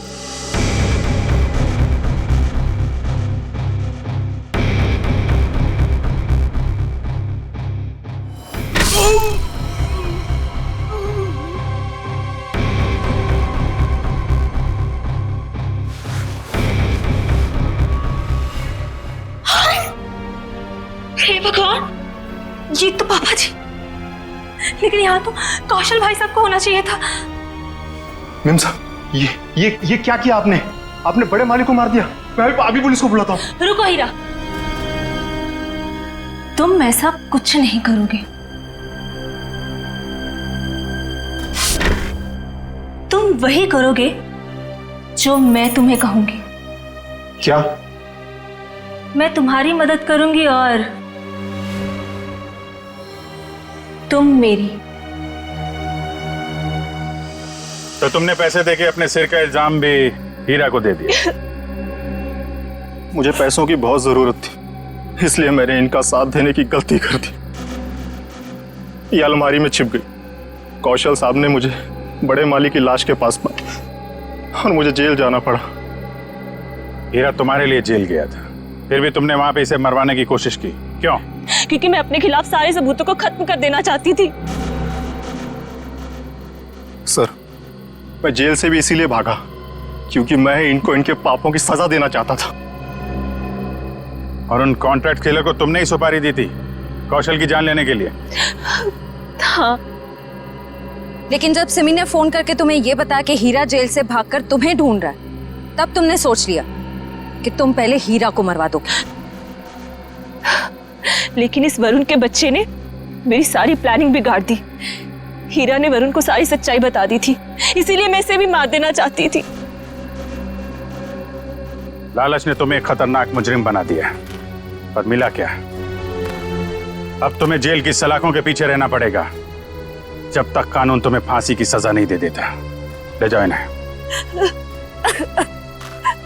Speaker 16: हे भगवान, ये तो पापा जी। लेकिन यहाँ तो कौशल भाई साहब को होना चाहिए था।
Speaker 15: मेम साहब, ये क्या किया आपने? आपने बड़े मालिक को मार दिया। मैं अभी पुलिस को बुलाता हूँ।
Speaker 16: रुको हीरा, तुम ऐसा कुछ नहीं करोगे। तुम वही करोगे जो मैं तुम्हें कहूंगी।
Speaker 15: क्या?
Speaker 16: मैं तुम्हारी मदद करूंगी और तुम मेरी।
Speaker 11: तो तुमने पैसे देके अपने सिर का इल्जाम भी हीरा को दे दिया।
Speaker 15: मुझे पैसों की बहुत जरूरत थी, इसलिए मैंने इनका साथ देने की गलती कर दी। ये अलमारी में छिप गई। कौशल साहब ने मुझे बड़े माली की लाश के पास पाया और मुझे जेल जाना पड़ा।
Speaker 11: हीरा तुम्हारे लिए जेल गया था, फिर भी तुमने वहां पे इसे मरवाने की कोशिश की, क्यों?
Speaker 16: क्योंकि मैं अपने खिलाफ सारे सबूतों को खत्म कर देना चाहती थी।
Speaker 15: सर, मैं जेल से भी इसीलिए भागा क्योंकि मैं इनको इनके पापों की सजा देना चाहता था।
Speaker 11: और उन कॉन्ट्रैक्ट किलर को तुमने ही सुपारी दी थी कौशल की जान लेने के लिए?
Speaker 16: हाँ।
Speaker 21: लेकिन जब सिमी ने फोन करके तुम्हें यह बताया कि हीरा जेल से भागकर तुम्हें ढूंढ रहा है, तब तुमने सोच लिया कि तुम पहले हीरा को मरवा दोगे।
Speaker 16: लेकिन इस वरुण के बच्चे ने मेरी सारी प्लानिंग बिगाड़ दी। हीरा ने वरुण को सारी सच्चाई बता दी थी, इसीलिए मैं इसे भी मार देना चाहती थी।
Speaker 11: लालच ने तुम्हें एक खतरनाक मुजरिम बना दिया, पर मिला क्या? अब तुम्हें जेल की सलाखों के पीछे रहना पड़ेगा जब तक कानून तुम्हें फांसी की सजा नहीं दे देता। ले जाओ इन्हें।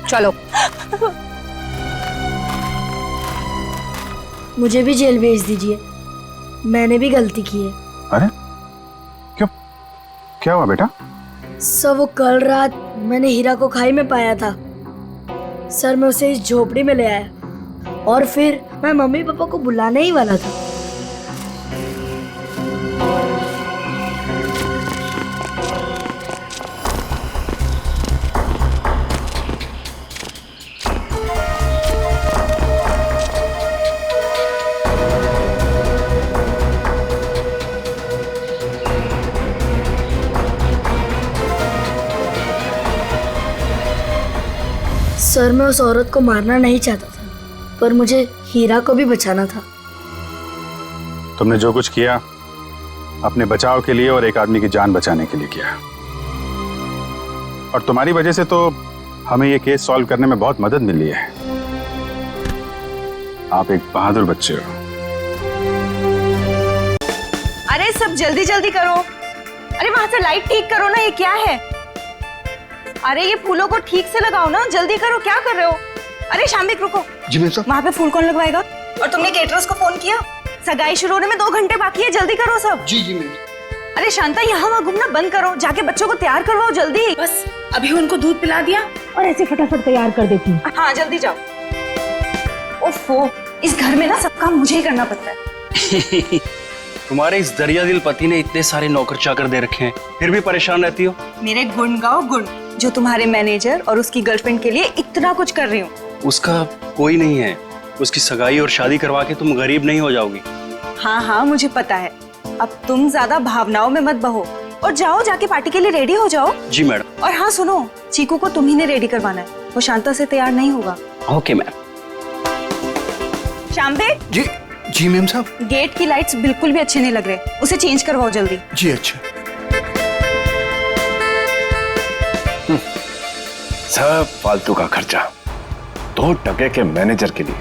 Speaker 21: चलो।
Speaker 1: मुझे भी जेल भेज दीजिए, मैंने भी गलती की है।
Speaker 11: अरे क्यों, क्या हुआ बेटा?
Speaker 1: सर, वो कल रात मैंने हीरा को खाई में पाया था। सर, मैं उसे इस झोपड़ी में ले आया और फिर मैं मम्मी पापा को बुलाने ही वाला था। सर, मैं उस औरत को मारना नहीं चाहता था, पर मुझे हीरा को भी बचाना था।
Speaker 11: तुमने जो कुछ किया अपने बचाव के लिए और एक आदमी की जान बचाने के लिए किया, और तुम्हारी वजह से तो हमें ये केस सॉल्व करने में बहुत मदद मिली है। आप एक बहादुर बच्चे हो।
Speaker 16: अरे सब जल्दी जल्दी करो। अरे वहां से लाइट ठीक करो ना, ये क्या है? अरे ये फूलों को ठीक से लगाओ ना, जल्दी करो, क्या कर रहे हो? अरे शाम्बिक रुको।
Speaker 15: जी मैम साहब।
Speaker 16: वहां पे फूल कौन लगवाएगा? और तुमने केटरर्स को फोन किया? सगाई शुरू होने में 2 घंटे बाकी है, जल्दी करो सब।
Speaker 15: जी जी मैम।
Speaker 16: अरे शांता, यहाँ वहाँ घूमना बंद करो, जाके बच्चों को तैयार करवाओ जल्दी। बस अभी उनको दूध पिला दिया और ऐसे फटाफट तैयार कर देती हूँ। हाँ जल्दी जाओ। ओफो, इस घर में ना सब काम मुझे ही करना पड़ता है।
Speaker 10: तुम्हारे इस दरिया दिल पति ने इतने सारे नौकर चाकर दे रखे हैं, फिर भी परेशान रहती हो।
Speaker 16: मेरे गुण गाओ गुण, जो तुम्हारे मैनेजर और उसकी गर्लफ्रेंड के लिए इतना कुछ कर रही हूँ।
Speaker 10: उसका कोई नहीं है, उसकी सगाई और शादी करवा के तुम गरीब नहीं हो जाओगी।
Speaker 16: हाँ हाँ मुझे पता है, अब तुम ज्यादा भावनाओं में मत बहो और जाओ, जाके पार्टी के लिए रेडी हो जाओ।
Speaker 10: जी मैडम।
Speaker 16: और हाँ सुनो, चीकू को तुम ही ने रेडी करवाना है, वो शांता से तैयार नहीं होगा।
Speaker 10: Okay ma'am.
Speaker 16: शाम्बे।
Speaker 15: जी जी मैम साहब।
Speaker 16: गेट की लाइट्स बिल्कुल भी अच्छे नहीं लग रहे, उसे चेंज करवाओ जल्दी।
Speaker 15: जी अच्छा।
Speaker 19: सब फालतू का खर्चा 2 टके के मैनेजर के लिए।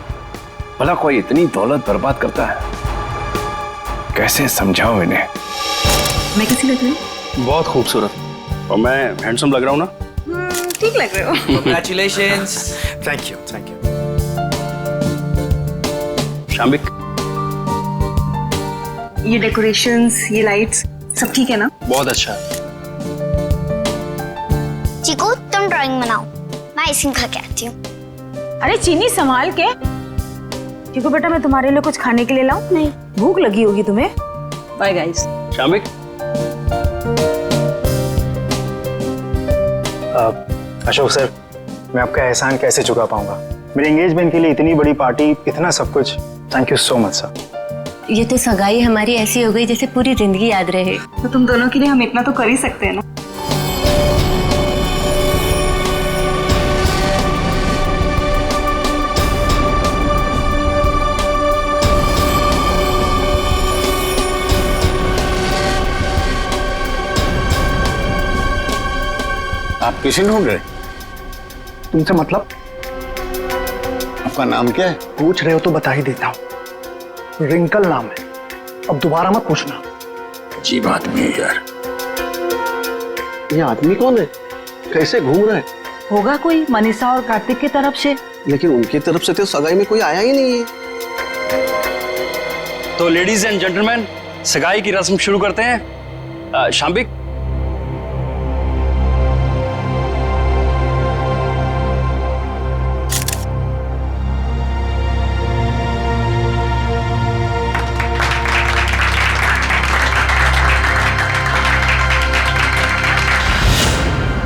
Speaker 19: भला कोई इतनी दौलत बर्बाद करता है? कैसे समझाऊं इन्हें?
Speaker 16: मैं कैसी लग रही हूँ?
Speaker 10: बहुत खूबसूरत। और मैं हैंडसम लग रहा हूँ ना?
Speaker 16: ठीक लग रहे हो।
Speaker 10: Congratulations.
Speaker 20: Thank you thank you.
Speaker 10: शाम्बिक,
Speaker 16: ये डेकोरेशंस, ये लाइट्स सब ठीक है ना?
Speaker 10: बहुत अच्छा।
Speaker 7: चिकू, ड्राइंग बनाओ, मैं आइसक्रीम खा के आती हूँ।
Speaker 16: अरे चीनी संभाल के। चिकू बेटा मैं तुम्हारे लिए कुछ खाने के लिए लाऊं? नहीं, भूख लगी होगी तुम्हें। Bye guys.
Speaker 17: Shamik,
Speaker 20: Ashok sir, मैं आपका एहसान कैसे चुका पाऊंगा? मेरे एंगेजमेंट के लिए इतनी बड़ी पार्टी, इतना सब कुछ। Thank you so much sir.
Speaker 13: ये तो सगाई हमारी ऐसी हो गई जैसे पूरी जिंदगी याद रहे।
Speaker 16: तो तुम दोनों के लिए हम इतना तो कर ही सकते हैं ना।
Speaker 19: आप किसी ढूंढ रहे?
Speaker 20: तुमसे मतलब?
Speaker 19: आपका नाम क्या है?
Speaker 20: पूछ रहे हो तो बता ही देता हूँ। रिंकल नाम है, अब दोबारा मत पूछना।
Speaker 19: अजीब आदमी है यार। ये आदमी कौन है? कैसे घूम रहा है?
Speaker 16: होगा कोई मनीषा और कार्तिक की तरफ से।
Speaker 19: लेकिन उनकी तरफ से तो सगाई में कोई आया ही नहीं है।
Speaker 17: तो लेडीज एंड जेंटलमैन, सगाई की रस्म शुरू करते हैं। शाम्बिक,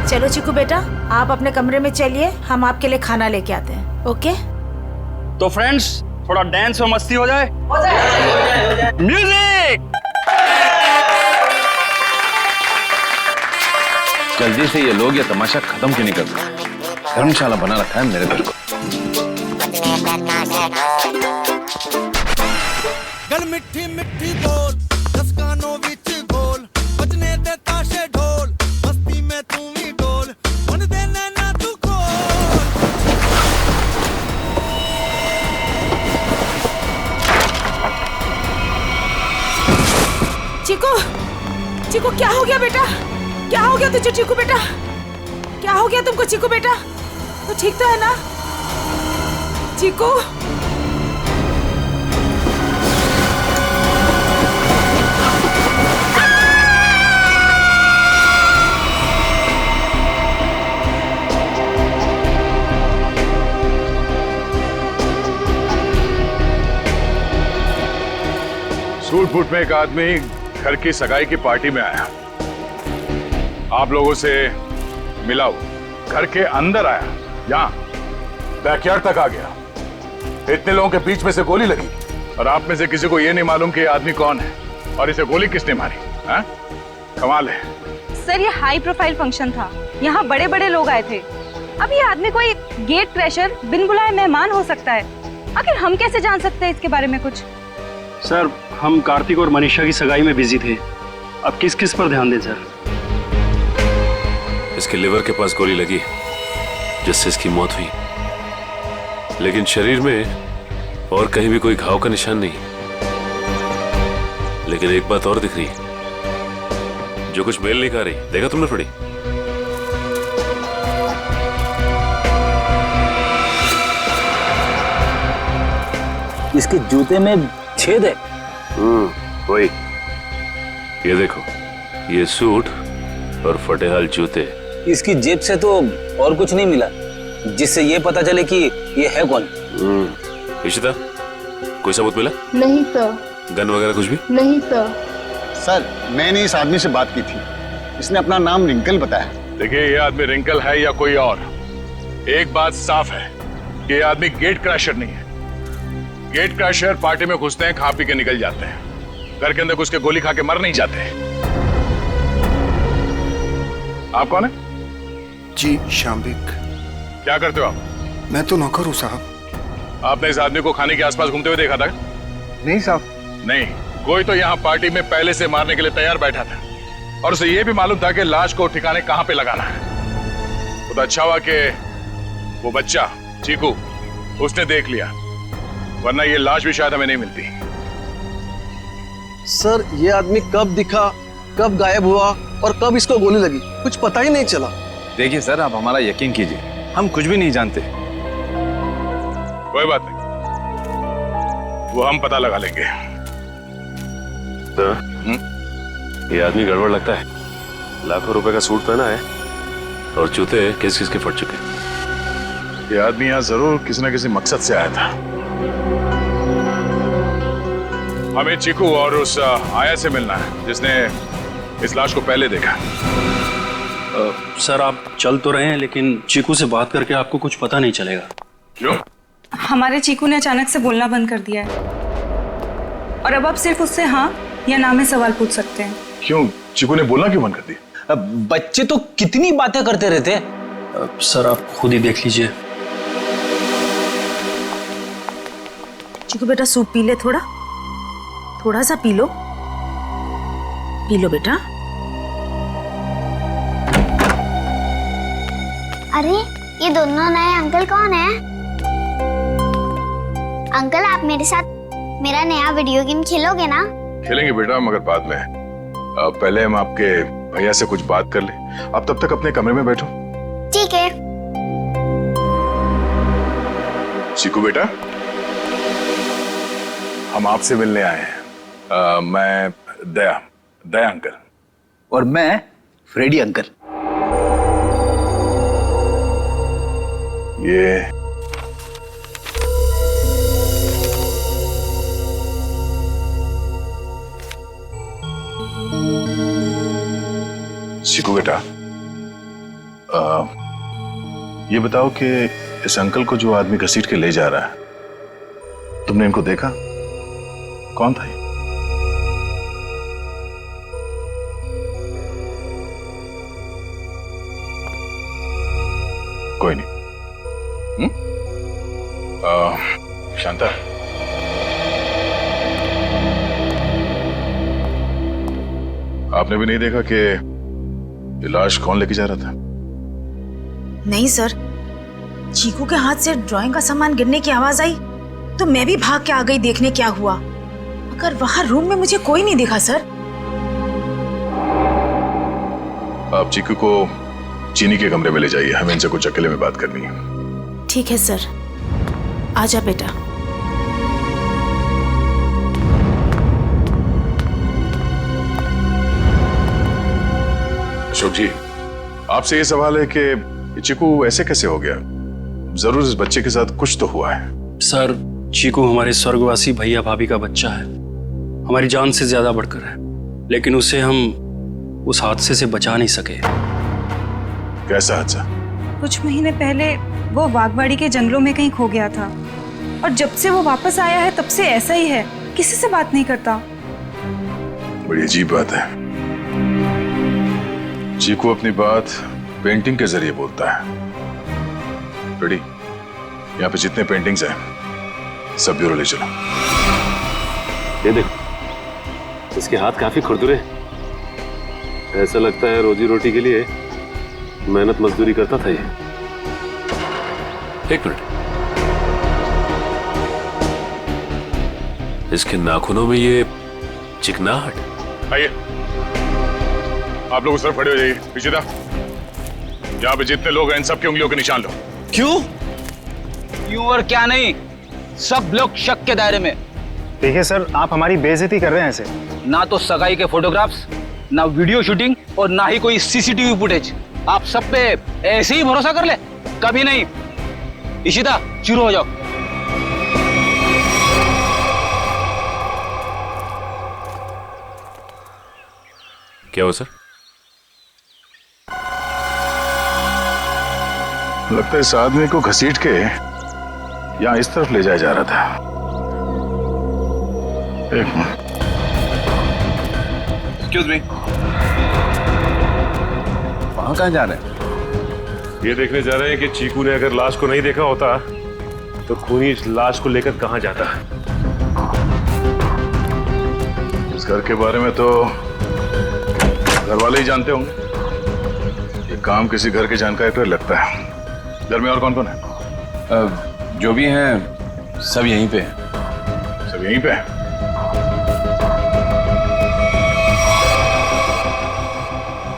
Speaker 16: चलो चिकू बेटा, आप अपने कमरे में चलिए, हम आपके लिए खाना लेके आते हैं। ओके?
Speaker 17: तो फ्रेंड्स, थोड़ा डांस और मस्ती हो जाए। म्यूजिक!
Speaker 19: जल्दी से ये लोग ये तमाशा खत्म क्यों नहीं करते? धर्मशाला बना रखा है मेरे घर को।
Speaker 22: गल मिठी मिठी बोल, दस कानों विच गोल, बजने दे ताशे ढोल, मस्ती में तू भी डोल, मन दे नैना तू खोल।
Speaker 16: चिकू, चिकू क्या हो गया बेटा? क्या हो गया तुझे चिकू बेटा? क्या हो गया तुमको चिकू बेटा? तो ठीक तो है ना चिकू?
Speaker 8: सूट बूट में एक आदमी घर की सगाई की पार्टी में आया, आप लोगों से मिला, घर के अंदर आया, यहाँ बैकयार्ड तक आ गया, इतने लोगों के बीच में से गोली लगी और आप में से किसी को यह नहीं मालूम कि ये आदमी कौन है और इसे गोली किसने मारी? हाँ? कमाल है।
Speaker 21: सर, ये हाई प्रोफाइल फंक्शन था, यहाँ बड़े बड़े लोग आए थे। अब ये आदमी कोई गेट क्रैशर, बिन बुलाए मेहमान हो सकता है। आखिर हम कैसे जान सकते हैं इसके बारे में कुछ?
Speaker 17: सर, हम कार्तिक और मनीषा की सगाई में बिजी थे, अब किस किस पर ध्यान दें सर?
Speaker 18: इसके लिवर के पास गोली लगी जिससे इसकी मौत हुई, लेकिन शरीर में और कहीं भी कोई घाव का निशान नहीं। लेकिन एक बात और दिख रही, जो कुछ मेल नहीं खा रही। देखा तुमने थोड़ी?
Speaker 17: इसके जूते में छेद है।
Speaker 18: वही, ये देखो, ये सूट और फटेहाल जूते।
Speaker 17: इसकी जेब से तो और कुछ नहीं मिला जिससे ये पता चले कि ये है कौन।
Speaker 18: इशिता, कोई सबूत मिला?
Speaker 23: नहीं सर।
Speaker 18: गन वगैरह कुछ भी?
Speaker 23: नहीं सर।
Speaker 19: सर, मैंने इस आदमी से बात की थी, इसने अपना नाम रिंकल बताया।
Speaker 8: देखिए, ये आदमी रिंकल है या कोई और, एक बात साफ है कि ये आदमी गेट क्रैशर नहीं है। गेट क्रैशर पार्टी में घुसते हैं, खा पी के निकल जाते हैं, घर के अंदर घुस के गोली खा के मर नहीं जाते। आप कौन है?
Speaker 15: जी, शाम्बिक।
Speaker 8: क्या करते हो आप?
Speaker 15: मैं तो नौकर हूँ साहब।
Speaker 8: आपने इस आदमी को खाने के आसपास घूमते हुए देखा था?
Speaker 15: नहीं साहब।
Speaker 8: नहीं, कोई तो यहाँ पार्टी में पहले से मारने के लिए तैयार बैठा था और उसे यह भी मालूम था कि लाश को ठिकाने कहाँ पे लगाना है। तो अच्छा हुआ कि वो बच्चा चीकू उसने देख लिया, वरना ये लाश भी शायद हमें नहीं मिलती।
Speaker 24: सर, ये आदमी कब दिखा, कब गायब हुआ और कब इसको गोली लगी, कुछ पता ही नहीं चला।
Speaker 19: देखिए सर, आप हमारा यकीन कीजिए, हम कुछ भी नहीं जानते।
Speaker 8: कोई बात नहीं, वो हम पता लगा लेंगे।
Speaker 18: तो ये आदमी गड़बड़ लगता है। लाखों रुपए का सूट पहना है और जूते किस किस के फट चुके?
Speaker 8: ये आदमी यहाँ जरूर किसी न किसी मकसद से आया था। हमें चीकू और उस आया से मिलना है जिसने इस लाश को पहले देखा।
Speaker 17: सर आप चल तो रहे हैं, लेकिन चीकू से बात करके आपको कुछ पता नहीं चलेगा।
Speaker 8: क्यों?
Speaker 16: हमारे चीकू ने अचानक से बोलना बंद कर दिया है और अब आप सिर्फ उससे हाँ या ना में सवाल पूछ सकते हैं।
Speaker 8: क्यों? चीकू ने बोलना क्यों बंद कर दिया?
Speaker 17: बच्चे तो कितनी बातें करते रहते हैं। सर आप खुद ही देख लीजिए।
Speaker 16: चीकू बेटा सूप पी ले, थोड़ा सा पी लो बेटा।
Speaker 7: अरे ये दोनों नए अंकल कौन है? अंकल आप मेरे साथ मेरा नया वीडियो गेम खेलोगे ना?
Speaker 8: खेलेंगे बेटा, मगर बाद में। पहले हम आपके भैया से कुछ बात कर ले। आप तब तक अपने कमरे में बैठो।
Speaker 7: ठीक है।
Speaker 8: चीकू बेटा, हम आपसे मिलने आए हैं। मैं दया अंकल।
Speaker 17: और मैं फ्रेडी अंकल।
Speaker 8: ये चीकू बेटा, ये बताओ कि इस अंकल को जो आदमी घसीट के ले जा रहा है, तुमने इनको देखा? कौन था ये? कोई नहीं। शांता, आपने भी नहीं देखा कि ये लाश कौन लेके जा रहा था?
Speaker 16: नहीं सर, चीकू के हाथ से ड्राइंग का सामान गिरने की आवाज आई तो मैं भी भाग के आ गई देखने क्या हुआ, मगर वहां रूम में मुझे कोई नहीं दिखा सर।
Speaker 8: आप चीकू को चीनी के कमरे में ले जाइए, हमें इनसे कुछ अकेले में बात करनी है।
Speaker 16: ठीक है सर, आजा बेटा।
Speaker 8: अशोक जी, आपसे ये सवाल है कि चीकू ऐसे कैसे हो गया? जरूर इस बच्चे के साथ कुछ तो हुआ है।
Speaker 17: सर चीकू हमारे स्वर्गवासी भैया भाभी का बच्चा है, हमारी जान से ज्यादा बढ़कर है, लेकिन उसे हम उस हादसे से बचा नहीं सके।
Speaker 8: कैसा हादसा?
Speaker 16: कुछ महीने पहले वो बागवाड़ी के जंगलों में कहीं खो गया था और जब से वो वापस आया है तब से ऐसा ही है, किसी से बात नहीं करता।
Speaker 8: बड़ी अजीब बात है। चीकू अपनी बात पेंटिंग के जरिए बोलता है। रेडी, यहाँ पे जितने पेंटिंग्स हैं सब ब्यूरो ले चलो।
Speaker 18: ये देखो, इसके हाथ काफी खुरदुरे, ऐसा लगता है रोजी रोटी के लिए मेहनत मजदूरी करता था ये। एक मिनट, इसके नाखूनों में ये चिकनाहट।
Speaker 8: आइए, आप लोग उस तरफ खड़े हो जाइए। पीछे था, यहाँ पे जितने लोग हैं इन सबकी उंगलियों के निशान लो।
Speaker 17: क्यों? क्यों और क्या नहीं, सब लोग शक के दायरे में।
Speaker 20: देखिए सर, आप हमारी बेइज्जती कर रहे हैं ऐसे।
Speaker 17: ना तो सगाई के फोटोग्राफ्स, ना वीडियो शूटिंग और ना ही कोई सीसीटीवी फुटेज। आप सब पे ऐसे ही भरोसा कर ले? कभी नहीं। इशिता, शुरू हो जाओ।
Speaker 18: क्या हो सर?
Speaker 8: लगता है इस आदमी को घसीट के यहाँ इस तरफ ले जाया जा रहा था। एक मिनट।
Speaker 18: एक्सक्यूज मी,
Speaker 19: वहां कहाँ जा रहे हैं?
Speaker 18: ये देखने जा रहे हैं कि चीकू ने अगर लाश को नहीं देखा होता तो खूनी इस लाश को लेकर कहां जाता।
Speaker 8: इस घर के बारे में तो घर वाले ही जानते होंगे। ये काम किसी घर के जानकारी पर लगता है। घर में और कौन कौन है?
Speaker 19: जो भी हैं सब यहीं पे हैं।
Speaker 8: सब यहीं पे हैं?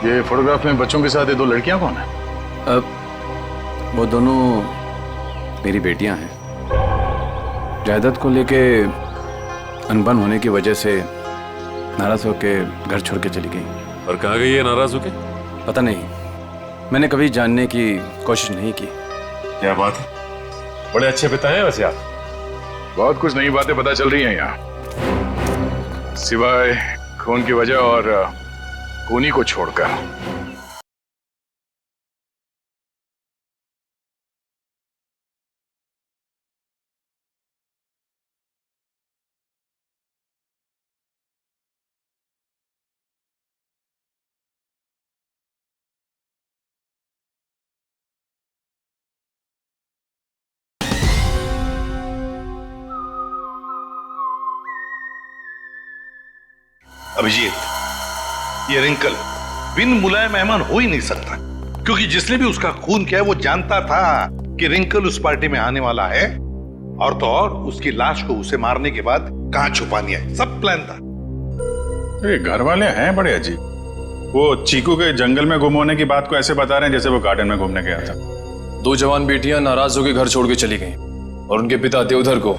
Speaker 8: ये फोटोग्राफ में बच्चों के साथ ये दो लड़कियां कौन है?
Speaker 19: वो दोनों मेरी बेटियां हैं। जायदाद को लेके अनबन होने की वजह से नाराज होके घर छोड़ के चली गई।
Speaker 18: और कहाँ गई है नाराज होके?
Speaker 19: पता नहीं, मैंने कभी जानने की कोशिश नहीं की।
Speaker 8: क्या बात है, बड़े अच्छे पिता हैं वैसे आप। बहुत कुछ नई बातें पता चल रही हैं यहाँ, सिवाय खून की वजह और खूनी को छोड़कर।
Speaker 2: अभिजीत, ये रिंकल बिन बुलाए मेहमान हो ही नहीं सकता, क्योंकि जिसने भी उसका खून किया है वो जानता था कि रिंकल उस पार्टी में आने वाला है, और तो और उसकी लाश को उसे मारने के बाद कहां छुपानी है, सब प्लान था।
Speaker 11: ये घर वाले हैं बड़े अजीब। वो चीकू के जंगल में गुम होने की बात को ऐसे बता रहे हैं जैसे वो गार्डन में घूमने गया था।
Speaker 19: 2 जवान बेटियां नाराज होकर घर छोड़ के चली गईं और उनके पिता देवधर को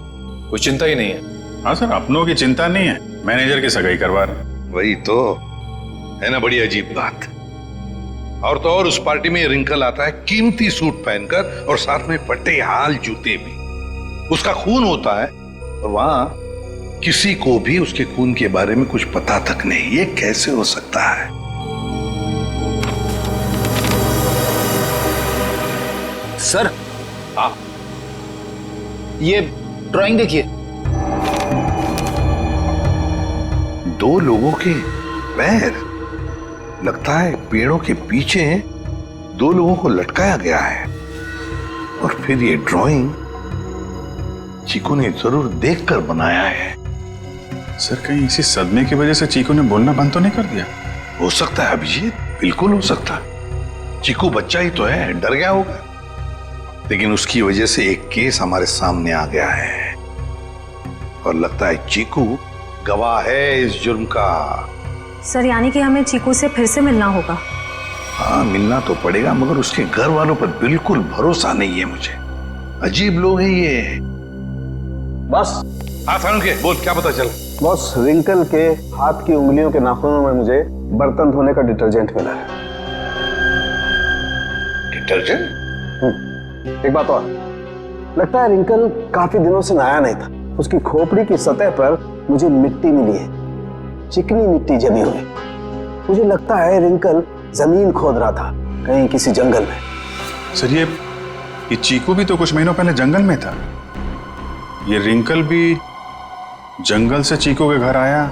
Speaker 19: कोई चिंता ही नहीं है।
Speaker 11: हाँ सर, अपनों की चिंता नहीं है, मैनेजर की सगाई करवा रहे।
Speaker 2: वही तो है ना, बड़ी अजीब बात। और तो और उस पार्टी में रिंकल आता है कीमती सूट पहनकर और साथ में फटे हाल जूते भी। उसका खून होता है और वहां किसी को भी उसके खून के बारे में कुछ पता तक नहीं। ये कैसे हो सकता है?
Speaker 19: सर, ये ड्राइंग देखिए।
Speaker 2: 2 लोगों के पैर, लगता है पेड़ों के पीछे 2 लोगों को लटकाया गया है। और फिर ये ड्राइंग चीकू ने जरूर देखकर बनाया है।
Speaker 11: सर, कहीं इसी सदमे की वजह से चीकू ने बोलना बंद तो नहीं कर दिया?
Speaker 2: हो सकता है अभिजीत, बिल्कुल हो सकता है। चीकू बच्चा ही तो है, डर गया होगा। लेकिन उसकी वजह से एक केस हमारे सामने आ गया है और लगता है चीकू गवाह है इस जुर्म का।
Speaker 21: सर, यानी कि हमें चीकू से फिर से मिलना होगा?
Speaker 2: हाँ, मिलना तो पड़ेगा, मगर उसके घर वालों पर बिल्कुल भरोसा नहीं है मुझे। अजीब लोग हैं ये।
Speaker 20: बस।
Speaker 2: हाँ सानुके, बोल, क्या पता चला?
Speaker 20: बॉस, रिंकल के हाथ की उंगलियों के नाखूनों में मुझे बर्तन धोने का डिटर्जेंट मिला है।
Speaker 2: डिटर्जेंट?
Speaker 20: एक बात और, लगता है रिंकल काफी दिनों से नहाया नहीं था। उसकी खोपड़ी की सतह पर मुझे मिट्टी मिली है, चिकनी मिट्टी जमी हुई। मुझे लगता है रिंकल जमीन खोद रहा था कहीं किसी जंगल में।
Speaker 11: सर, ये चीकू भी तो कुछ महीनों पहले जंगल में था। ये रिंकल भी जंगल से चीकू के घर आया,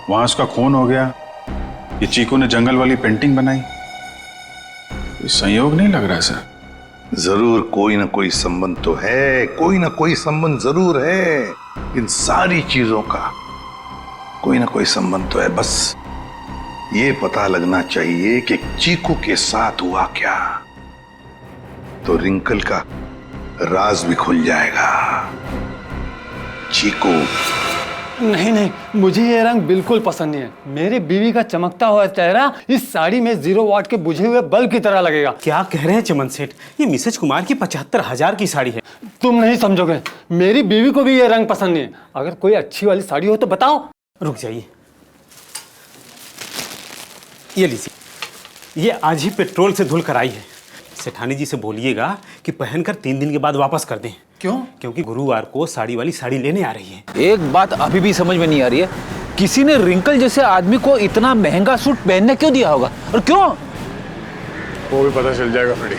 Speaker 11: वहां उसका खून हो गया। ये चीकू ने जंगल वाली पेंटिंग बनाई। कोई संयोग नहीं लग रहा है सर।
Speaker 2: जरूर कोई ना कोई संबंध तो है, कोई ना कोई संबंध जरूर है। इन सारी चीजों का कोई ना कोई संबंध तो है। बस ये पता लगना चाहिए कि चीकू के साथ हुआ क्या, तो रिंकल का राज भी खुल जाएगा। चीकू,
Speaker 3: नहीं नहीं, मुझे ये रंग बिल्कुल पसंद नहीं है। मेरी बीवी का चमकता हुआ चेहरा इस साड़ी में 0 वाट के बुझे हुए बल्ब की तरह लगेगा।
Speaker 9: क्या कह रहे हैं चमन सेठ? ये मिसेज कुमार की 75,000 की साड़ी है।
Speaker 3: तुम नहीं समझोगे, मेरी बीवी को भी ये रंग पसंद नहीं है। अगर कोई अच्छी वाली साड़ी हो तो बताओ।
Speaker 9: रुक जाइए, ये लीजिए, ये आज ही पेट्रोल से धुल कर आई है। सेठानी जी से बोलिएगा कि पहनकर 3 दिन के बाद वापस कर दें।
Speaker 3: क्यों?
Speaker 9: क्योंकि गुरुवार को साड़ी वाली साड़ी लेने आ रही है।
Speaker 17: एक बात अभी भी समझ में नहीं आ रही है, किसी ने रिंकल जैसे आदमी को इतना महंगा सूट पहनने क्यों दिया होगा और क्यों?
Speaker 11: वो भी पता चल जाएगा फ्रेडी।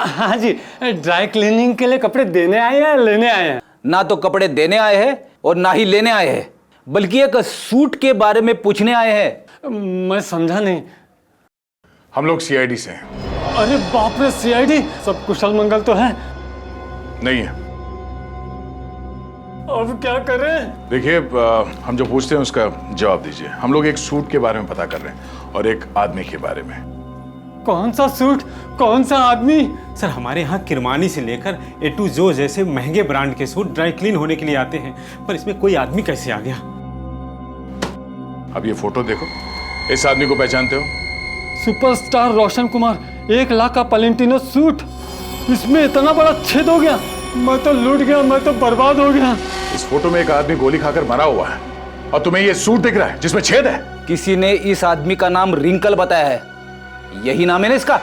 Speaker 3: हाँ जी, ड्राई क्लीनिंग के लिए कपड़े देने आए हैं या लेने आए हैं?
Speaker 17: ना तो कपड़े देने आए हैं और ना ही लेने आए हैं, बल्कि एक सूट के बारे में पूछने आए हैं।
Speaker 3: मैं समझा नहीं।
Speaker 11: हम लोग सीआईडी से हैं।
Speaker 3: अरे बाप रे, सीआईडी? सब कुशल मंगल तो है?
Speaker 11: नहीं है।
Speaker 3: अब क्या करें?
Speaker 11: देखिए, हम जो पूछते हैं उसका जवाब दीजिए। हम लोग एक सूट के बारे में पता कर रहे हैं और एक आदमी के बारे में।
Speaker 3: कौन सा सूट, कौन सा आदमी?
Speaker 9: सर, हमारे यहाँ किरमानी से लेकर A to Z जैसे महंगे ब्रांड के सूट ड्राई क्लीन होने के लिए आते हैं, पर इसमें कोई आदमी कैसे आ गया?
Speaker 11: अब ये फोटो देखो, इस आदमी को पहचानते हो?
Speaker 3: सुपरस्टार रोशन कुमार, 1 लाख का पलेंटिनो सूट, इसमें इतना बड़ा छेद हो गया। मैं तो लूट गया, मैं तो बर्बाद हो गया।
Speaker 11: इस फोटो में एक आदमी गोली खाकर मरा हुआ है और तुम्हें ये सूट दिख रहा है जिसमें छेद है।
Speaker 17: किसी ने इस आदमी का नाम रिंकल बताया है, यही नाम है ना इसका?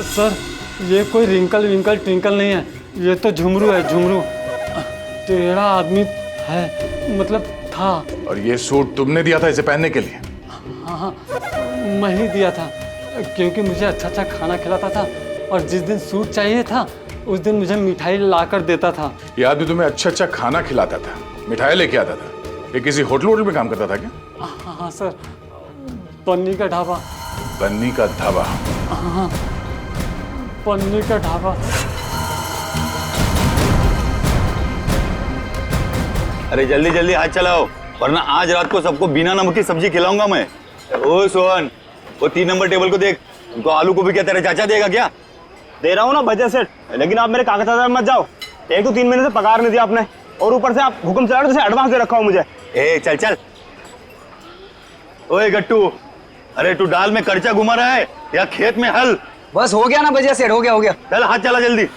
Speaker 3: सर ये कोई रिंकल विंकल ट्विंकल नहीं है, ये तो झुमरू है, झुमरू। टेढ़ा आदमी है, मतलब था।
Speaker 8: और ये सूट तुमने दिया था इसे पहनने के लिए?
Speaker 3: हाँ, मैं ही दिया था, क्योंकि मुझे अच्छा अच्छा खाना खिलाता था और जिस दिन सूट चाहिए था उस दिन मुझे मिठाई ला कर देता था।
Speaker 8: ये आदमी तुम्हें अच्छा अच्छा खाना खिलाता था, मिठाई लेके आता था? ये किसी होटल में काम करता था क्या?
Speaker 3: हाँ सर, पन्नी का ढाबा।
Speaker 8: बन्नी का ढाबा?
Speaker 3: हाँ, पन्नी का ढाबा।
Speaker 4: अरे जल्दी जल्दी हाथ चलाओ, वरना आज रात को सबको बिना नमक की सब्जी खिलाऊंगा मैं। ओ सोहन, वो 3 नंबर टेबल को देख, उनको आलू गोभी क्या तेरा चाचा देगा क्या?
Speaker 9: दे रहा हूँ ना बजट सेठ, लेकिन आप मेरे कागजात मत जाओ। एक तो 3 महीने से पगार नहीं दिया आपने, और ऊपर से आप हुक्म चला रहे, एडवांस दे रखा हो मुझे।
Speaker 4: ए चल चल। ओए गट्टू, अरे तू डाल में कर्चा घुमा रहा है या खेत में हल?
Speaker 17: बस हो गया ना बजिया सेठ, हो गया हो गया।
Speaker 4: चल हाथ चला जल्दी।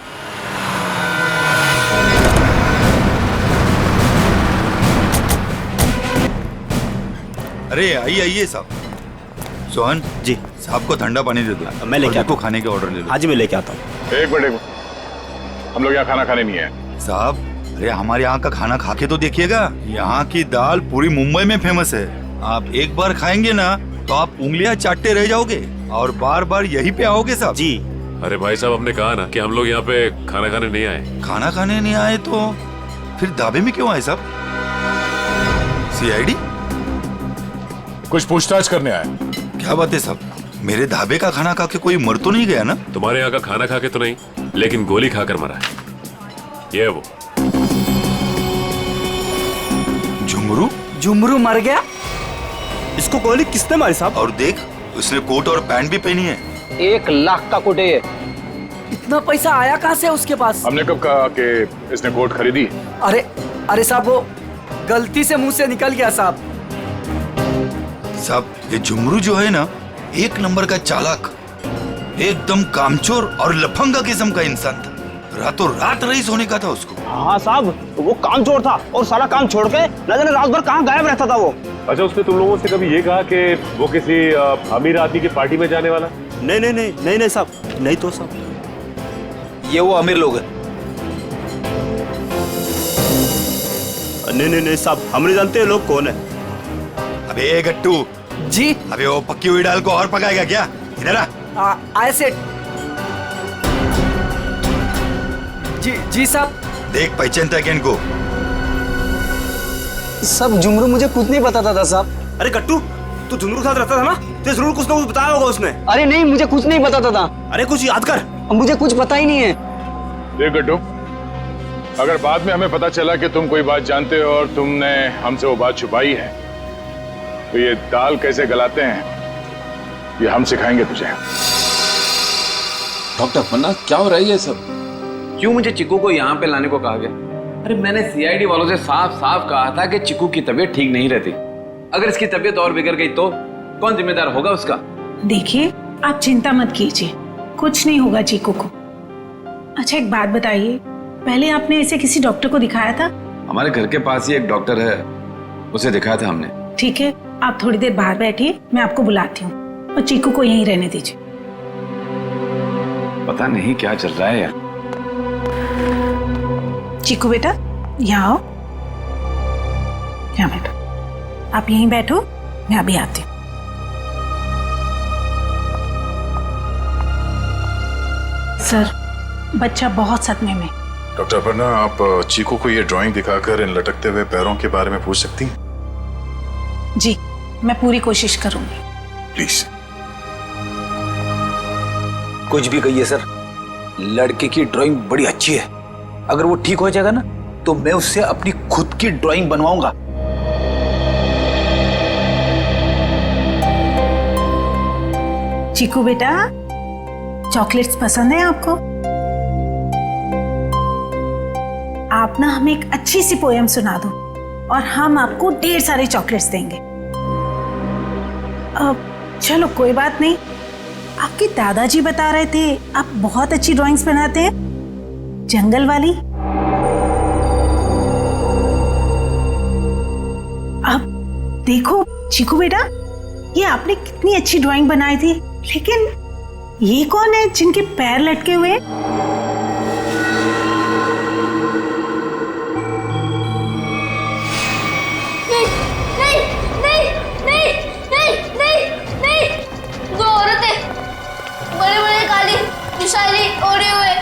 Speaker 4: अरे आइए आइए साहब। सोहन जी, साहब को ठंडा पानी दे दो।
Speaker 9: मैं लेके आता
Speaker 4: हूँ, खाने के ऑर्डर ले लो।
Speaker 9: हाँ जी मैं लेके आता हूँ।
Speaker 8: एक मिनट, हम लोग यहाँ खाना खाने नहीं आए
Speaker 4: साहब। अरे हमारे यहाँ का खाना खा के तो देखिएगा, यहाँ की दाल पूरी मुंबई में फेमस है। आप एक बार खाएंगे ना तो आप उंगलियां चाटते रह जाओगे और बार बार यहीं पे आओगे साहब जी।
Speaker 18: अरे भाई साहब, हमने कहा ना कि हम लोग यहाँ पे खाना खाने नहीं आए।
Speaker 4: खाना खाने नहीं आए तो फिर ढाबे में क्यों आए साहब? सीआईडी?
Speaker 8: कुछ पूछताछ करने आए।
Speaker 4: क्या बात है साहब, मेरे ढाबे का खाना खा के कोई मर तो नहीं गया ना?
Speaker 18: तुम्हारे यहाँ का खाना खा के तो नहीं, लेकिन गोली खाकर मरा है। ये वो
Speaker 4: झुमरू।
Speaker 17: झुमरू मर गया?
Speaker 9: इसको गोली किसने मारी साहब?
Speaker 4: और देख, उसने कोट और पैंट भी पहनी है।
Speaker 17: 1 लाख का कोट है ये। इतना पैसा आया कहाँ से उसके पास?
Speaker 8: हमने कब कहा कि इसने कोट खरीदी?
Speaker 17: अरे साहब, वो गलती से मुंह से निकल गया साहब।
Speaker 4: साहब ये झुमरू जो है ना, 1 नंबर का चालाक, एकदम कामचोर और लफंगा किस्म का इंसान था। रातों रात रईस होने का था उसको।
Speaker 9: हाँ साहब, वो कामचोर था और सारा काम छोड़ के न जाने रात भर कहाँ गायब रहता था वो।
Speaker 18: अच्छा, उसने तुम लोगों से कभी ये कहा कि वो किसी अमीर आदमी की पार्टी में जाने वाला?
Speaker 9: नहीं नहीं नहीं नहीं नहीं साहब, नहीं तो साहब
Speaker 17: ये वो अमीर लोग हैं।
Speaker 9: नहीं नहीं नहीं साहब, हम नहीं जानते लोग कौन है।
Speaker 4: अबे गट्टू
Speaker 17: जी।
Speaker 4: अबे वो पक्की हुई दाल को और पकाएगा क्या? इधर आ।
Speaker 17: आए सेठ जी साहब।
Speaker 4: देख पहचानता है क्या इनको?
Speaker 17: सब झुमरू मुझे कुछ नहीं बताता था साहब।
Speaker 9: अरे गट्टू, तू झुमरू के साथ रहता था ना, तो जरूर कुछ ना कुछ बताया होगा उसने।
Speaker 17: अरे नहीं, मुझे कुछ नहीं बताता था।
Speaker 9: अरे कुछ याद कर।
Speaker 17: मुझे कुछ पता ही नहीं है।
Speaker 8: देख गट्टू, अगर बाद में हमें पता चला कि तुम कोई बात जानते हो और तुमने हमसे वो बात छुपाई है, तो ये दाल कैसे गलाते हैं ये हम सिखाएंगे तुझे।
Speaker 12: डॉक्टर पन्ना, क्या हो रहा है ये सब? क्यों मुझे चिकू को यहाँ पे लाने को कहा गया? अरे मैंने सीआईडी वालों से साफ साफ कहा था कि चिकू की तबीयत ठीक नहीं रहती। अगर इसकी तबीयत और बिगड़ गई तो कौन जिम्मेदार होगा उसका?
Speaker 16: देखिए, आप चिंता मत कीजिए, कुछ नहीं होगा चीकू को। अच्छा एक बात बताइए, पहले आपने ऐसे किसी डॉक्टर को दिखाया था?
Speaker 12: हमारे घर के पास ही एक डॉक्टर है, उसे दिखाया था हमने।
Speaker 16: ठीक है, आप थोड़ी देर बाहर बैठिए, मैं आपको बुलाती हूँ, और चीकू को यहीं रहने दीजिए।
Speaker 12: पता नहीं क्या चल रहा है यार।
Speaker 16: चीकू बेटा, यहाँ आओ, यहाँ बैठो। आप यहीं बैठो, मैं अभी आती हूँ। सर, बच्चा बहुत सदमे में।
Speaker 8: डॉक्टर पन्ना, आप चीकू को ये ड्राइंग दिखाकर इन लटकते हुए पैरों के बारे में पूछ सकती हैं?
Speaker 16: जी, मैं पूरी कोशिश करूंगी।
Speaker 8: प्लीज।
Speaker 17: कुछ भी कहिए सर, लड़के की ड्राइंग बड़ी अच्छी है। अगर वो ठीक हो जाएगा ना, तो मैं उससे अपनी खुद की ड्राइंग बनवाऊंगा।
Speaker 16: चीकू बेटा, चॉकलेट्स पसंद है आपको? आप ना हमें एक अच्छी सी पोएम सुना दो और हम आपको ढेर सारे चॉकलेट्स देंगे। चलो कोई बात नहीं, आपके दादाजी बता रहे थे आप बहुत अच्छी ड्राइंग्स बनाते हैं, जंगल वाली। अब देखो चीकू बेटा, ये आपने कितनी अच्छी ड्राइंग बनाई थी, लेकिन ये कौन है जिनके पैर लटके हुए?
Speaker 7: नहीं नहीं नहीं नहीं नहीं नहीं, दो औरतें बड़े बड़े काली विशाली ओढ़े हुए,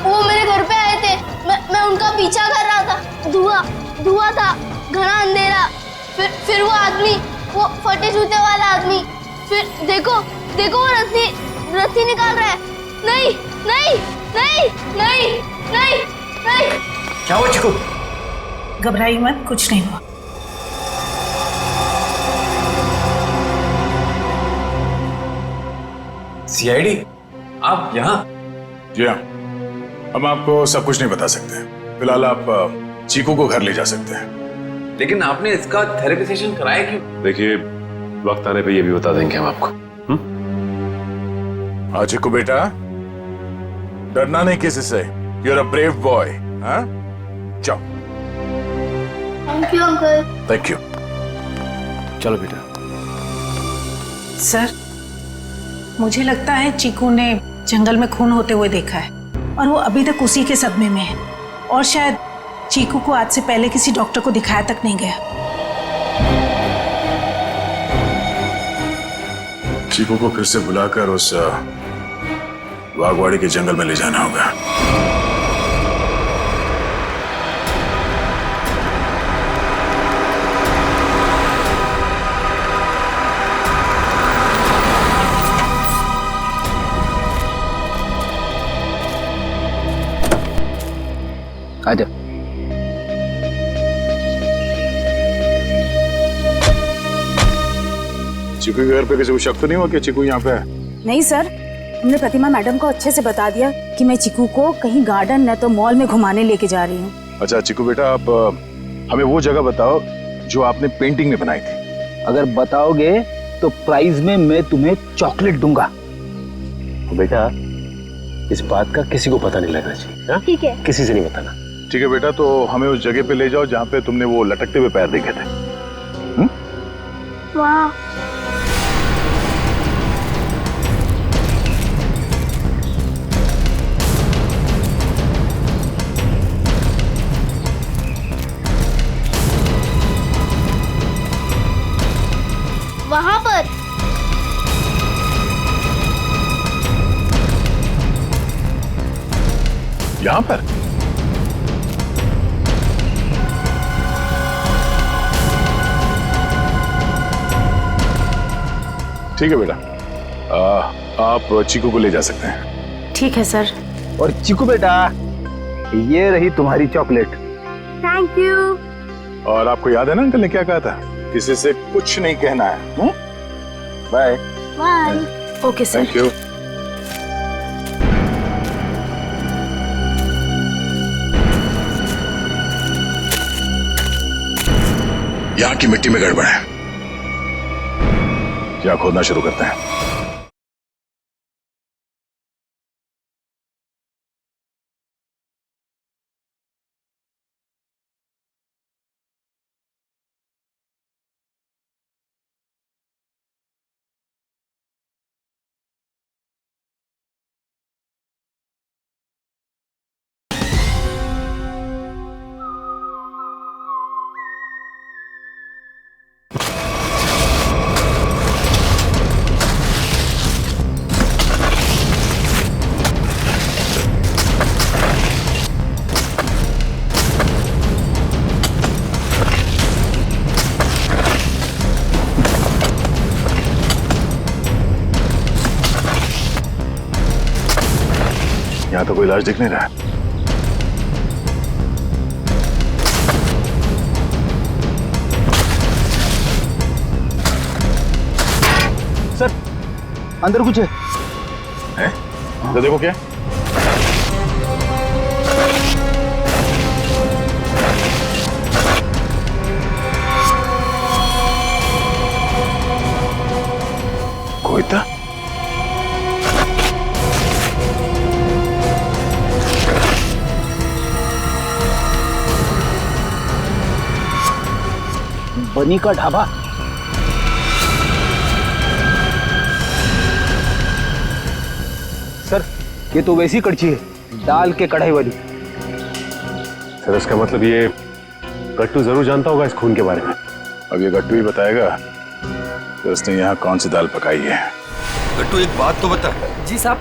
Speaker 7: वो मेरे घर पे आए थे। मैं उनका पीछा कर रहा था। धुआं था, घना अंधेरा। फिर वो आदमी, वो फटे जूते वाला आदमी, फिर देखो वो रस्सी निकाल रहा है। नहीं नहीं नहीं नहीं नहीं नहीं।
Speaker 9: क्या हुआ चिकू?
Speaker 16: घबराइए मत, कुछ नहीं हुआ।
Speaker 8: सीआईडी, आप यहाँ? जी हाँ, हम आपको सब कुछ नहीं बता सकते। फिलहाल आप चीकू को घर ले जा सकते हैं।
Speaker 12: लेकिन आपने इसका थेरेपी सेशन कराया क्यों?
Speaker 18: देखिए, वक्त आने पे ये भी बता देंगे हम आपको।
Speaker 8: हाँ चिकू बेटा, डरना नहीं किसी से। You are a brave boy. हाँ, जाओ।
Speaker 7: Thank you uncle.
Speaker 8: Thank you.
Speaker 18: चलो बेटा।
Speaker 16: सर, मुझे लगता है चीकू ने जंगल में खून होते हुए देखा है और वो अभी तक उसी के सदमे में है, और शायद चीकू को आज से पहले किसी डॉक्टर को दिखाया तक नहीं गया।
Speaker 8: चीकू को फिर से बुलाकर उस वाघवाड़ी के जंगल में ले जाना होगा।
Speaker 17: आजा।
Speaker 8: चीकू के घर पे किसी को शक तो नहीं हुआ कि चीकू यहाँ पे है?
Speaker 21: नहीं सर, हमने प्रतिमा मैडम को अच्छे से बता दिया कि मैं चिकू को कहीं गार्डन न तो मॉल में घुमाने लेके जा रही हूँ।
Speaker 8: अच्छा चिकू बेटा, आप हमें वो जगह बताओ जो आपने पेंटिंग में बनाई थी।
Speaker 17: अगर बताओगे तो प्राइज में मैं तुम्हें चॉकलेट दूंगा।
Speaker 18: बेटा, इस बात का किसी को पता नहीं लगना चाहिए।
Speaker 7: ठीक है,
Speaker 18: किसी से नहीं बताना।
Speaker 8: ठीक है बेटा, तो हमें उस जगह पे ले जाओ जहाँ पे तुमने वो लटकते हुए पैर देखे थे।
Speaker 7: वाह, वहां पर
Speaker 8: यहाँ पर? ठीक है बेटा, आप चीकू को ले जा सकते हैं।
Speaker 16: ठीक है सर।
Speaker 17: और चिकू बेटा, ये रही तुम्हारी चॉकलेट।
Speaker 7: Thank you.
Speaker 8: और आपको याद है ना अंकल ने क्या कहा था? किसी से कुछ नहीं कहना है। Bye
Speaker 7: bye.
Speaker 16: Okay sir.
Speaker 8: Thank you. यहाँ की मिट्टी में गड़बड़ है, क्या खोदना शुरू करते हैं? यहाँ तो कोई लाश दिख नहीं रहा है।
Speaker 17: सर, अंदर कुछ है?
Speaker 8: तो देखो क्या? कोई था?
Speaker 17: बनी का ढाबा। ये तो वैसी कड़छी है, दाल के कढ़ाई वाली।
Speaker 18: सर इसका मतलब ये गट्टू जरूर जानता होगा इस खून के बारे में।
Speaker 8: अब ये गट्टू ही बताएगा कि उसने यहाँ कौन सी दाल पकाई है।
Speaker 4: गट्टू एक बात तो बता।
Speaker 5: जी साहब।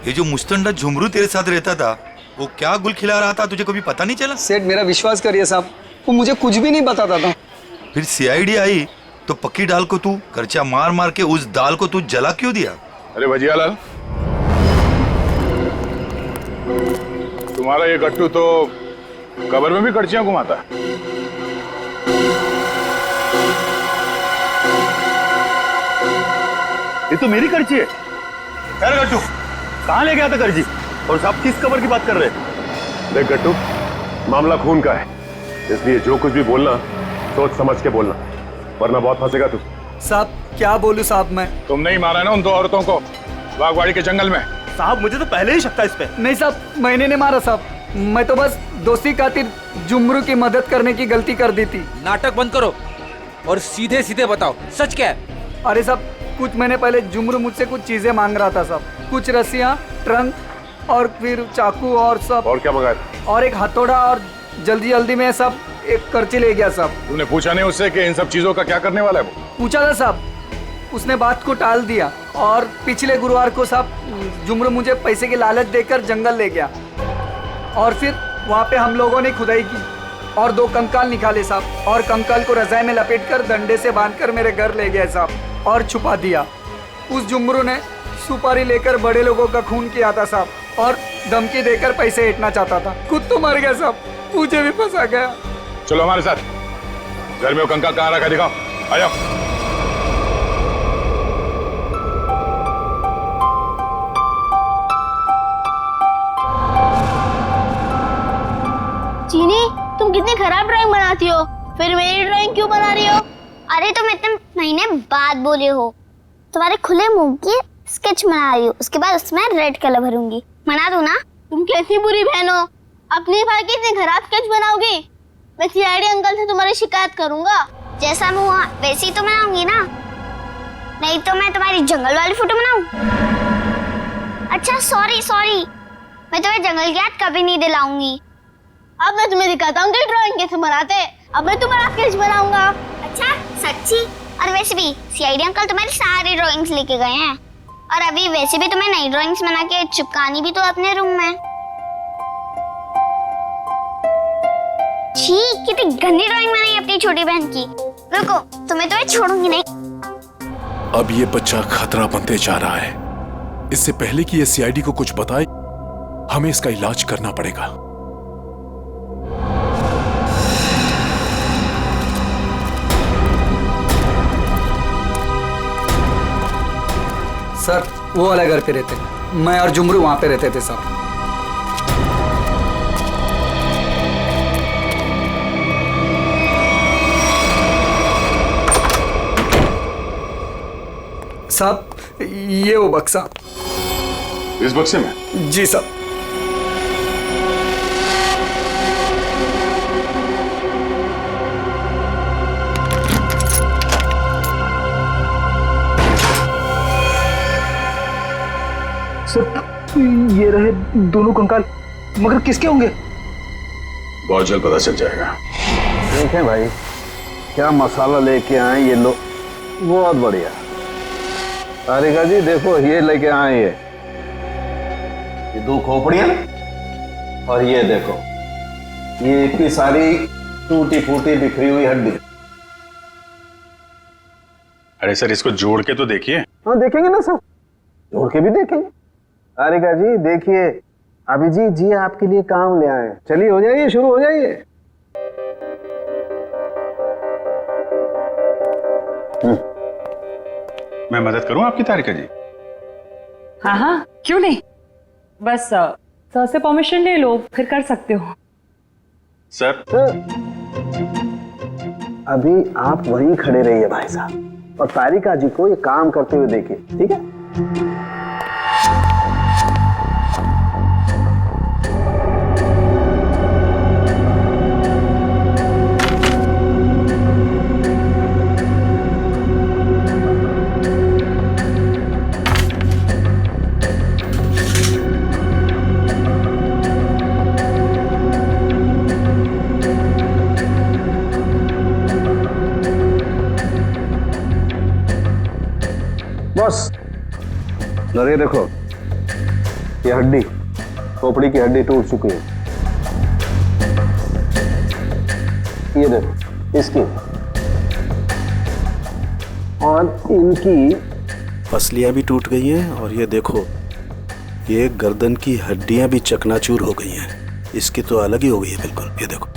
Speaker 4: ये जो मुस्तंडा झुमरू तेरे साथ रहता था, वो क्या गुल खिला रहा था, तुझे कभी पता नहीं चला?
Speaker 5: सेठ मेरा विश्वास करिए साहब, वो मुझे कुछ भी नहीं बताता था।
Speaker 4: फिर सीआईडी आई तो पक्की दाल को तू करचा मार मार के उस दाल को तू जला क्यों दिया?
Speaker 8: अरे भजियालाल, तुम्हारा ये गट्टू तो कब्र में भी कड़छियां घुमाता।
Speaker 18: ये तो मेरी कड़छी है। अरे गट्टू, कहाँ ले गया था कड़छी? और साहब किस कब्र की बात कर रहे हैं? देख गट्टू, मामला खून का है, इसलिए जो कुछ भी बोलना सोच समझ के बोलना, वरना बहुत फंसेगा तू।
Speaker 5: साहब क्या बोलूं साहब मैं?
Speaker 8: तुमने ही मारा ना उन दो औरतों को बागवाड़ी के जंगल में?
Speaker 18: साहब मुझे तो पहले ही शक था इस पे।
Speaker 5: नहीं साहब, मैंने नहीं मारा साहब, मैं तो बस दोस्ती खातिर जुमरू की मदद करने की गलती कर दी थी।
Speaker 17: नाटक बंद करो और सीधे सीधे बताओ सच क्या है?
Speaker 5: अरे साहब, कुछ महीने पहले जुमरू मुझसे कुछ चीजें मांग रहा था साहब, कुछ रस्सियाँ, ट्रंक और फिर चाकू और सब।
Speaker 18: और क्या मंगाया था?
Speaker 5: और एक हथौड़ा, और जल्दी जल्दी में सब एक करची ले गया साहब।
Speaker 8: तुमने पूछा नहीं उससे कि इन सब चीजों का क्या करने वाला है वो?
Speaker 5: पूछा था साहब, उसने बात को टाल दिया और पिछले गुरुवार को साहब जुमरू मुझे पैसे की लालच देकर जंगल ले गया और फिर वहाँ पे हम लोगों ने खुदाई की और 2 कंकाल निकाले साहब, और कंकाल को रजाई में लपेटकर डंडे से बांधकर मेरे घर ले गए साहब और छुपा दिया। उस जुमरू ने सुपारी लेकर बड़े लोगों का खून किया था साहब और धमकी देकर पैसे ऐंठना चाहता था। खुद तो मर गया साहब, मुझे भी फंसा गया।
Speaker 8: चलो हमारे साथ, घर में वो कंकाल कहाँ रखा दिखाओ, आ जाओ।
Speaker 7: चीनी, तुम कितनी खराब ड्राइंग बनाती हो, फिर मेरी ड्राइंग क्यों बना रही हो? अरे तुम इतने महीने बाद बोले हो, तुम्हारे खुले मुंह की स्केच बना रही हूँ, उसके बाद उसमें रेड कलर भरूंगी। बना दूं ना? तुम कैसी बुरी बहन हो, अपने भाई की इतनी खराब स्केच बनाओगी? मैं सीआईडी अंकल से तुम्हारी शिकायत करूंगा। जैसा मुँह वैसे ही तो बनाऊंगी ना, नहीं तो मैं तुम्हारी जंगल वाली फोटो बनाऊं? अच्छा सॉरी, मैं तुम्हें जंगल की याद कभी नहीं दिलाऊंगी। अब मैं तुम्हें दिखाता हूँ कि ड्राइंग कैसे बनाते। अब मैं तुम्हारा स्केच बनाऊंगा। अच्छा सच्ची? और वैसे भी सीआईडी अंकल तुम्हारी सारी ड्राइंग्स लेके गए हैं, और अभी वैसे भी तुम्हें नई ड्राइंग्स बना के चिपकानी भी तो अपने रूम में। छी, कितनी गंदी ड्राइंग बनाई अपनी छोटी बहन की। रुको, तुम्हें तो मैं छोड़ूंगी नहीं।
Speaker 6: अब ये बच्चा खतरा बनते जा रहा है। इससे पहले कि ये सीआईडी को कुछ बताए, हमें इसका इलाज करना पड़ेगा।
Speaker 5: सर वो वाला घर पे रहते, मैं और जुमरू वहां पे रहते थे साहब। साहब ये वो बक्सा।
Speaker 8: इस बक्से में?
Speaker 5: जी साहब।
Speaker 20: सर ये रहे दोनों कंकाल, मगर किसके होंगे?
Speaker 8: बहुत जल्द पता चल जाएगा।
Speaker 20: देखें भाई, क्या मसाला लेके आए ये लोग, बहुत बढ़िया। तारिका जी देखो, ये लेके आए ये 2 खोपड़ियां, और ये देखो ये इतनी सारी टूटी फूटी बिखरी हुई हड्डी।
Speaker 11: अरे सर इसको जोड़ के तो देखिए।
Speaker 20: हाँ देखेंगे ना सर, जोड़ के भी देखेंगे। तारिका जी देखिए, अभिजीत जी आपके लिए काम ले आए। चलिए हो जाइए, शुरू हो जाइए।
Speaker 11: मैं मदद करूं आपकी तारिका जी?
Speaker 14: हाँ हाँ क्यों नहीं, बस सर से परमिशन ले लो, फिर कर सकते हो।
Speaker 11: सर
Speaker 20: अभी आप वहीं खड़े रहिए भाई साहब, और तारिका जी को ये काम करते हुए देखिए, ठीक है? और ये देखो, ये हड्डी, खोपड़ी की हड्डी टूट चुकी है। ये देखो इसकी, और इनकी पसलियां भी टूट गई हैं, और ये देखो ये गर्दन की हड्डियां भी चकनाचूर हो गई हैं। इसकी तो अलग ही हो गई है बिल्कुल। ये देखो,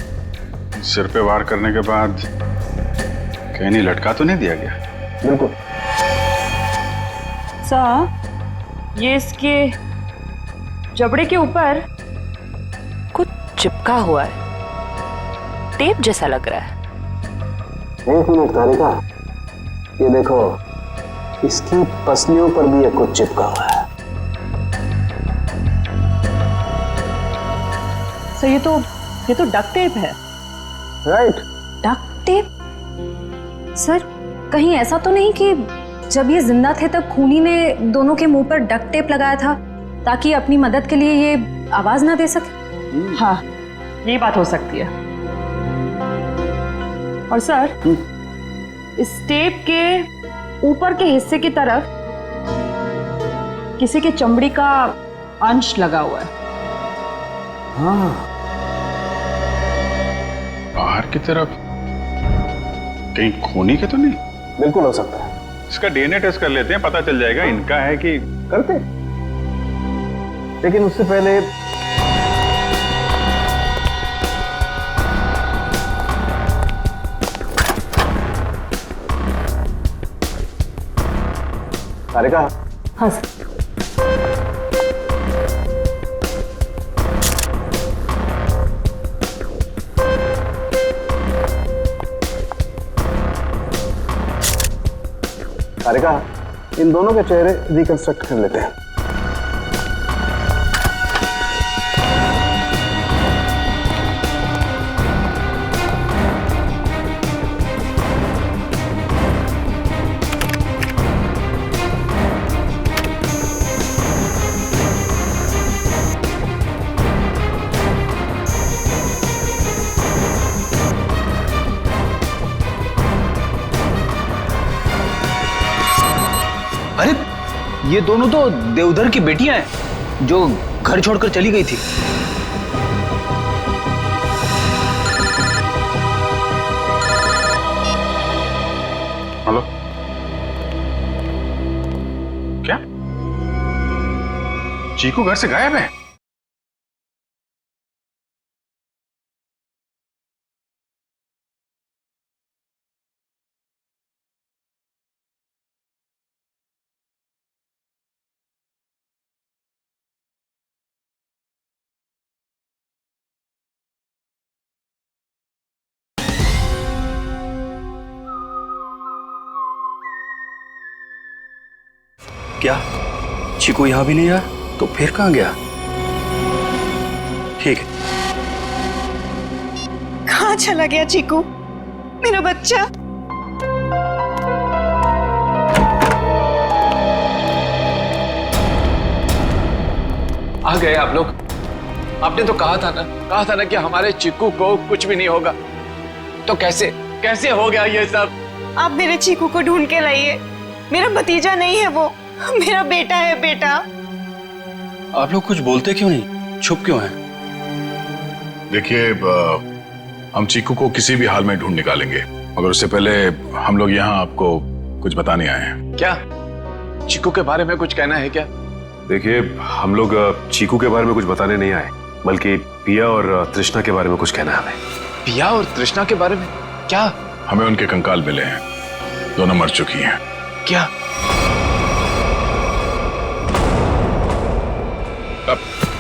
Speaker 11: सिर पे वार करने के बाद कहीं नहीं लटका तो नहीं दिया गया?
Speaker 20: बिल्कुल।
Speaker 14: सर, ये इसके जबड़े के ऊपर कुछ चिपका हुआ है, टेप जैसा लग रहा है।
Speaker 20: 1 मिनट तारिका, ये देखो इसकी पसलियों पर भी ये कुछ चिपका हुआ है।
Speaker 14: सर, ये तो डक्ट टेप है।
Speaker 20: राइट।
Speaker 21: Duct tape? सर, कहीं ऐसा तो नहीं कि जब ये जिंदा थे तब खूनी ने दोनों के मुंह पर डक्ट टेप लगाया था ताकि अपनी मदद के लिए ये आवाज ना दे सके?
Speaker 14: हाँ, ये बात हो सकती है। और सर, इस टेप के ऊपर के हिस्से की तरफ किसी के चमड़ी का अंश लगा हुआ है।
Speaker 20: हाँ,
Speaker 11: बाहर की तरफ कहीं खूनी के तो नहीं?
Speaker 20: बिल्कुल हो सकता है।
Speaker 11: इसका डीएनए टेस्ट कर लेते हैं, पता चल जाएगा इनका है कि।
Speaker 20: करते, लेकिन उससे पहले तारिका।
Speaker 14: हाँ सर।
Speaker 20: तारिका, इन दोनों के चेहरे रिकंस्ट्रक्ट कर लेते हैं।
Speaker 17: अरे, ये दोनों तो देवधर की बेटियां हैं जो घर छोड़कर चली गई थी।
Speaker 11: हेलो, क्या चीकू घर से गायब है?
Speaker 17: क्या चीकू यहां भी नहीं आया? तो फिर कहां गया? ठीक है।
Speaker 16: कहाँ चला गया चीकू, मेरा बच्चा?
Speaker 12: आ गए आप लोग। आपने तो कहा था ना कि हमारे चीकू को कुछ भी नहीं होगा। तो कैसे हो गया ये सब?
Speaker 16: आप मेरे चीकू को ढूंढ के लाइए। मेरा भतीजा नहीं है वो, मेरा बेटा है। बेटा,
Speaker 17: आप लोग कुछ बोलते क्यों नहीं, चुप क्यों हैं?
Speaker 8: देखिए, हम चीकू को किसी भी हाल में ढूंढ निकालेंगे, मगर उससे पहले हम लोग यहाँ आपको कुछ बताने आए हैं।
Speaker 12: क्या चीकू के बारे में कुछ कहना है क्या?
Speaker 18: देखिए, हम लोग चीकू के बारे में कुछ बताने नहीं आए, बल्कि पिया और तृष्णा के बारे में कुछ कहना है हमें।
Speaker 12: पिया और तृष्णा के बारे में? क्या?
Speaker 8: हमें उनके कंकाल मिले हैं, दोनों मर चुकी हैं।
Speaker 12: क्या?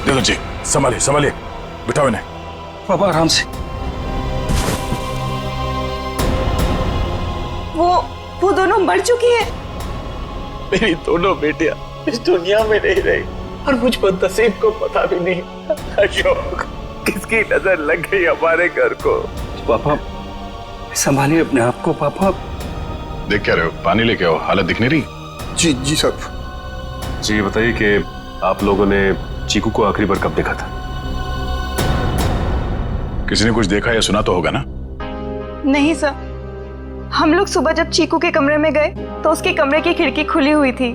Speaker 8: देखो जी, संभालिए, बिठाओ इन्हें।
Speaker 17: पापा आराम से।
Speaker 16: वो दोनों मर चुकी है।
Speaker 12: मेरी दोनों बेटियां इस दुनिया में नहीं रही और मुझ पर नसीब को पता भी नहीं। अशोक, किसकी नजर लग गई हमारे घर को?
Speaker 17: पापा संभालिए अपने आप को। पापा
Speaker 8: देख क्या रहे हो? पानी लेके आओ, हालत दिख नहीं रही।
Speaker 18: जी साहब। जी बताइए कि आप लोगों ने चीकू को आखिरी बार कब देखा था?
Speaker 8: किसी ने कुछ देखा या सुना तो होगा ना?
Speaker 16: नहीं सर, हम लोग सुबह जब चीकू के कमरे में गए तो उसके कमरे की खिड़की खुली हुई थी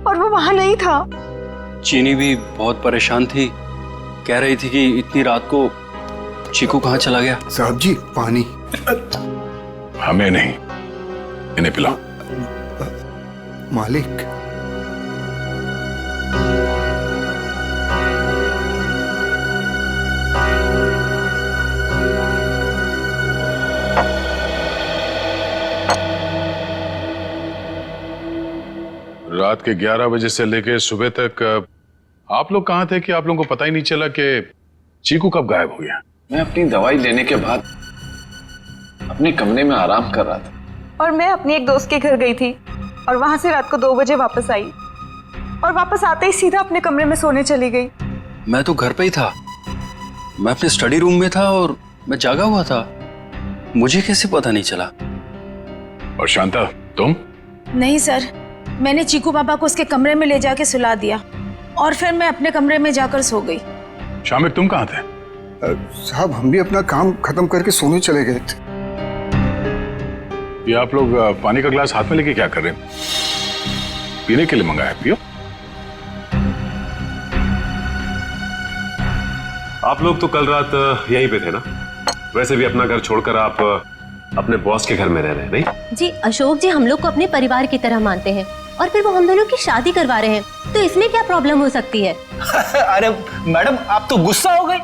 Speaker 16: और वो वहां नहीं था।
Speaker 17: चीनी भी बहुत परेशान थी, कह रही थी कि इतनी रात को चीकू कहाँ चला गया।
Speaker 15: साहब जी पानी।
Speaker 8: हमें नहीं, इन्हें पिलाओ।
Speaker 15: मालिक
Speaker 8: रात के 11 बजे से लेके सुबह तक आप लोग कहाँ थे कि आप लोगों को पता ही नहीं चला कि चीकू कब गायब हो गया?
Speaker 12: मैं अपनी दवाई लेने के बाद अपने कमरे में आराम कर रहा था
Speaker 16: और मैं अपनी एक दोस्त के घर गई थी और वहां से रात को 2 बजे वापस आई और वापस आते ही सीधा अपने कमरे में सोने चली गई।
Speaker 17: मैं तो घर पे ही था, मैं अपने स्टडी रूम में था और मैं जागा हुआ था, मुझे कैसे पता नहीं चला।
Speaker 8: और शांता तुम?
Speaker 21: नहीं सर, मैंने चीकू पापा को उसके कमरे में ले जाके सुला दिया और फिर मैं अपने कमरे में जाकर सो गई।
Speaker 8: शामिक तुम कहाँ थे?
Speaker 15: साहब हम भी अपना काम खत्म करके सोने चले गए थे।
Speaker 8: ये आप लोग पानी का ग्लास हाथ में लेके क्या कर रहे हैं? पीने के लिए मंगाया, पियो।
Speaker 18: आप लोग तो कल रात यहीं पे थे ना? वैसे भी अपना घर छोड़कर आप अपने बॉस के घर में रह रहे हैं, नहीं?
Speaker 1: जी अशोक जी हम लोग को अपने परिवार की तरह मानते हैं और फिर वो हम दोनों की शादी करवा रहे हैं, तो इसमें क्या प्रॉब्लम हो सकती है?
Speaker 17: अरे मैडम आप तो गुस्सा हो गए।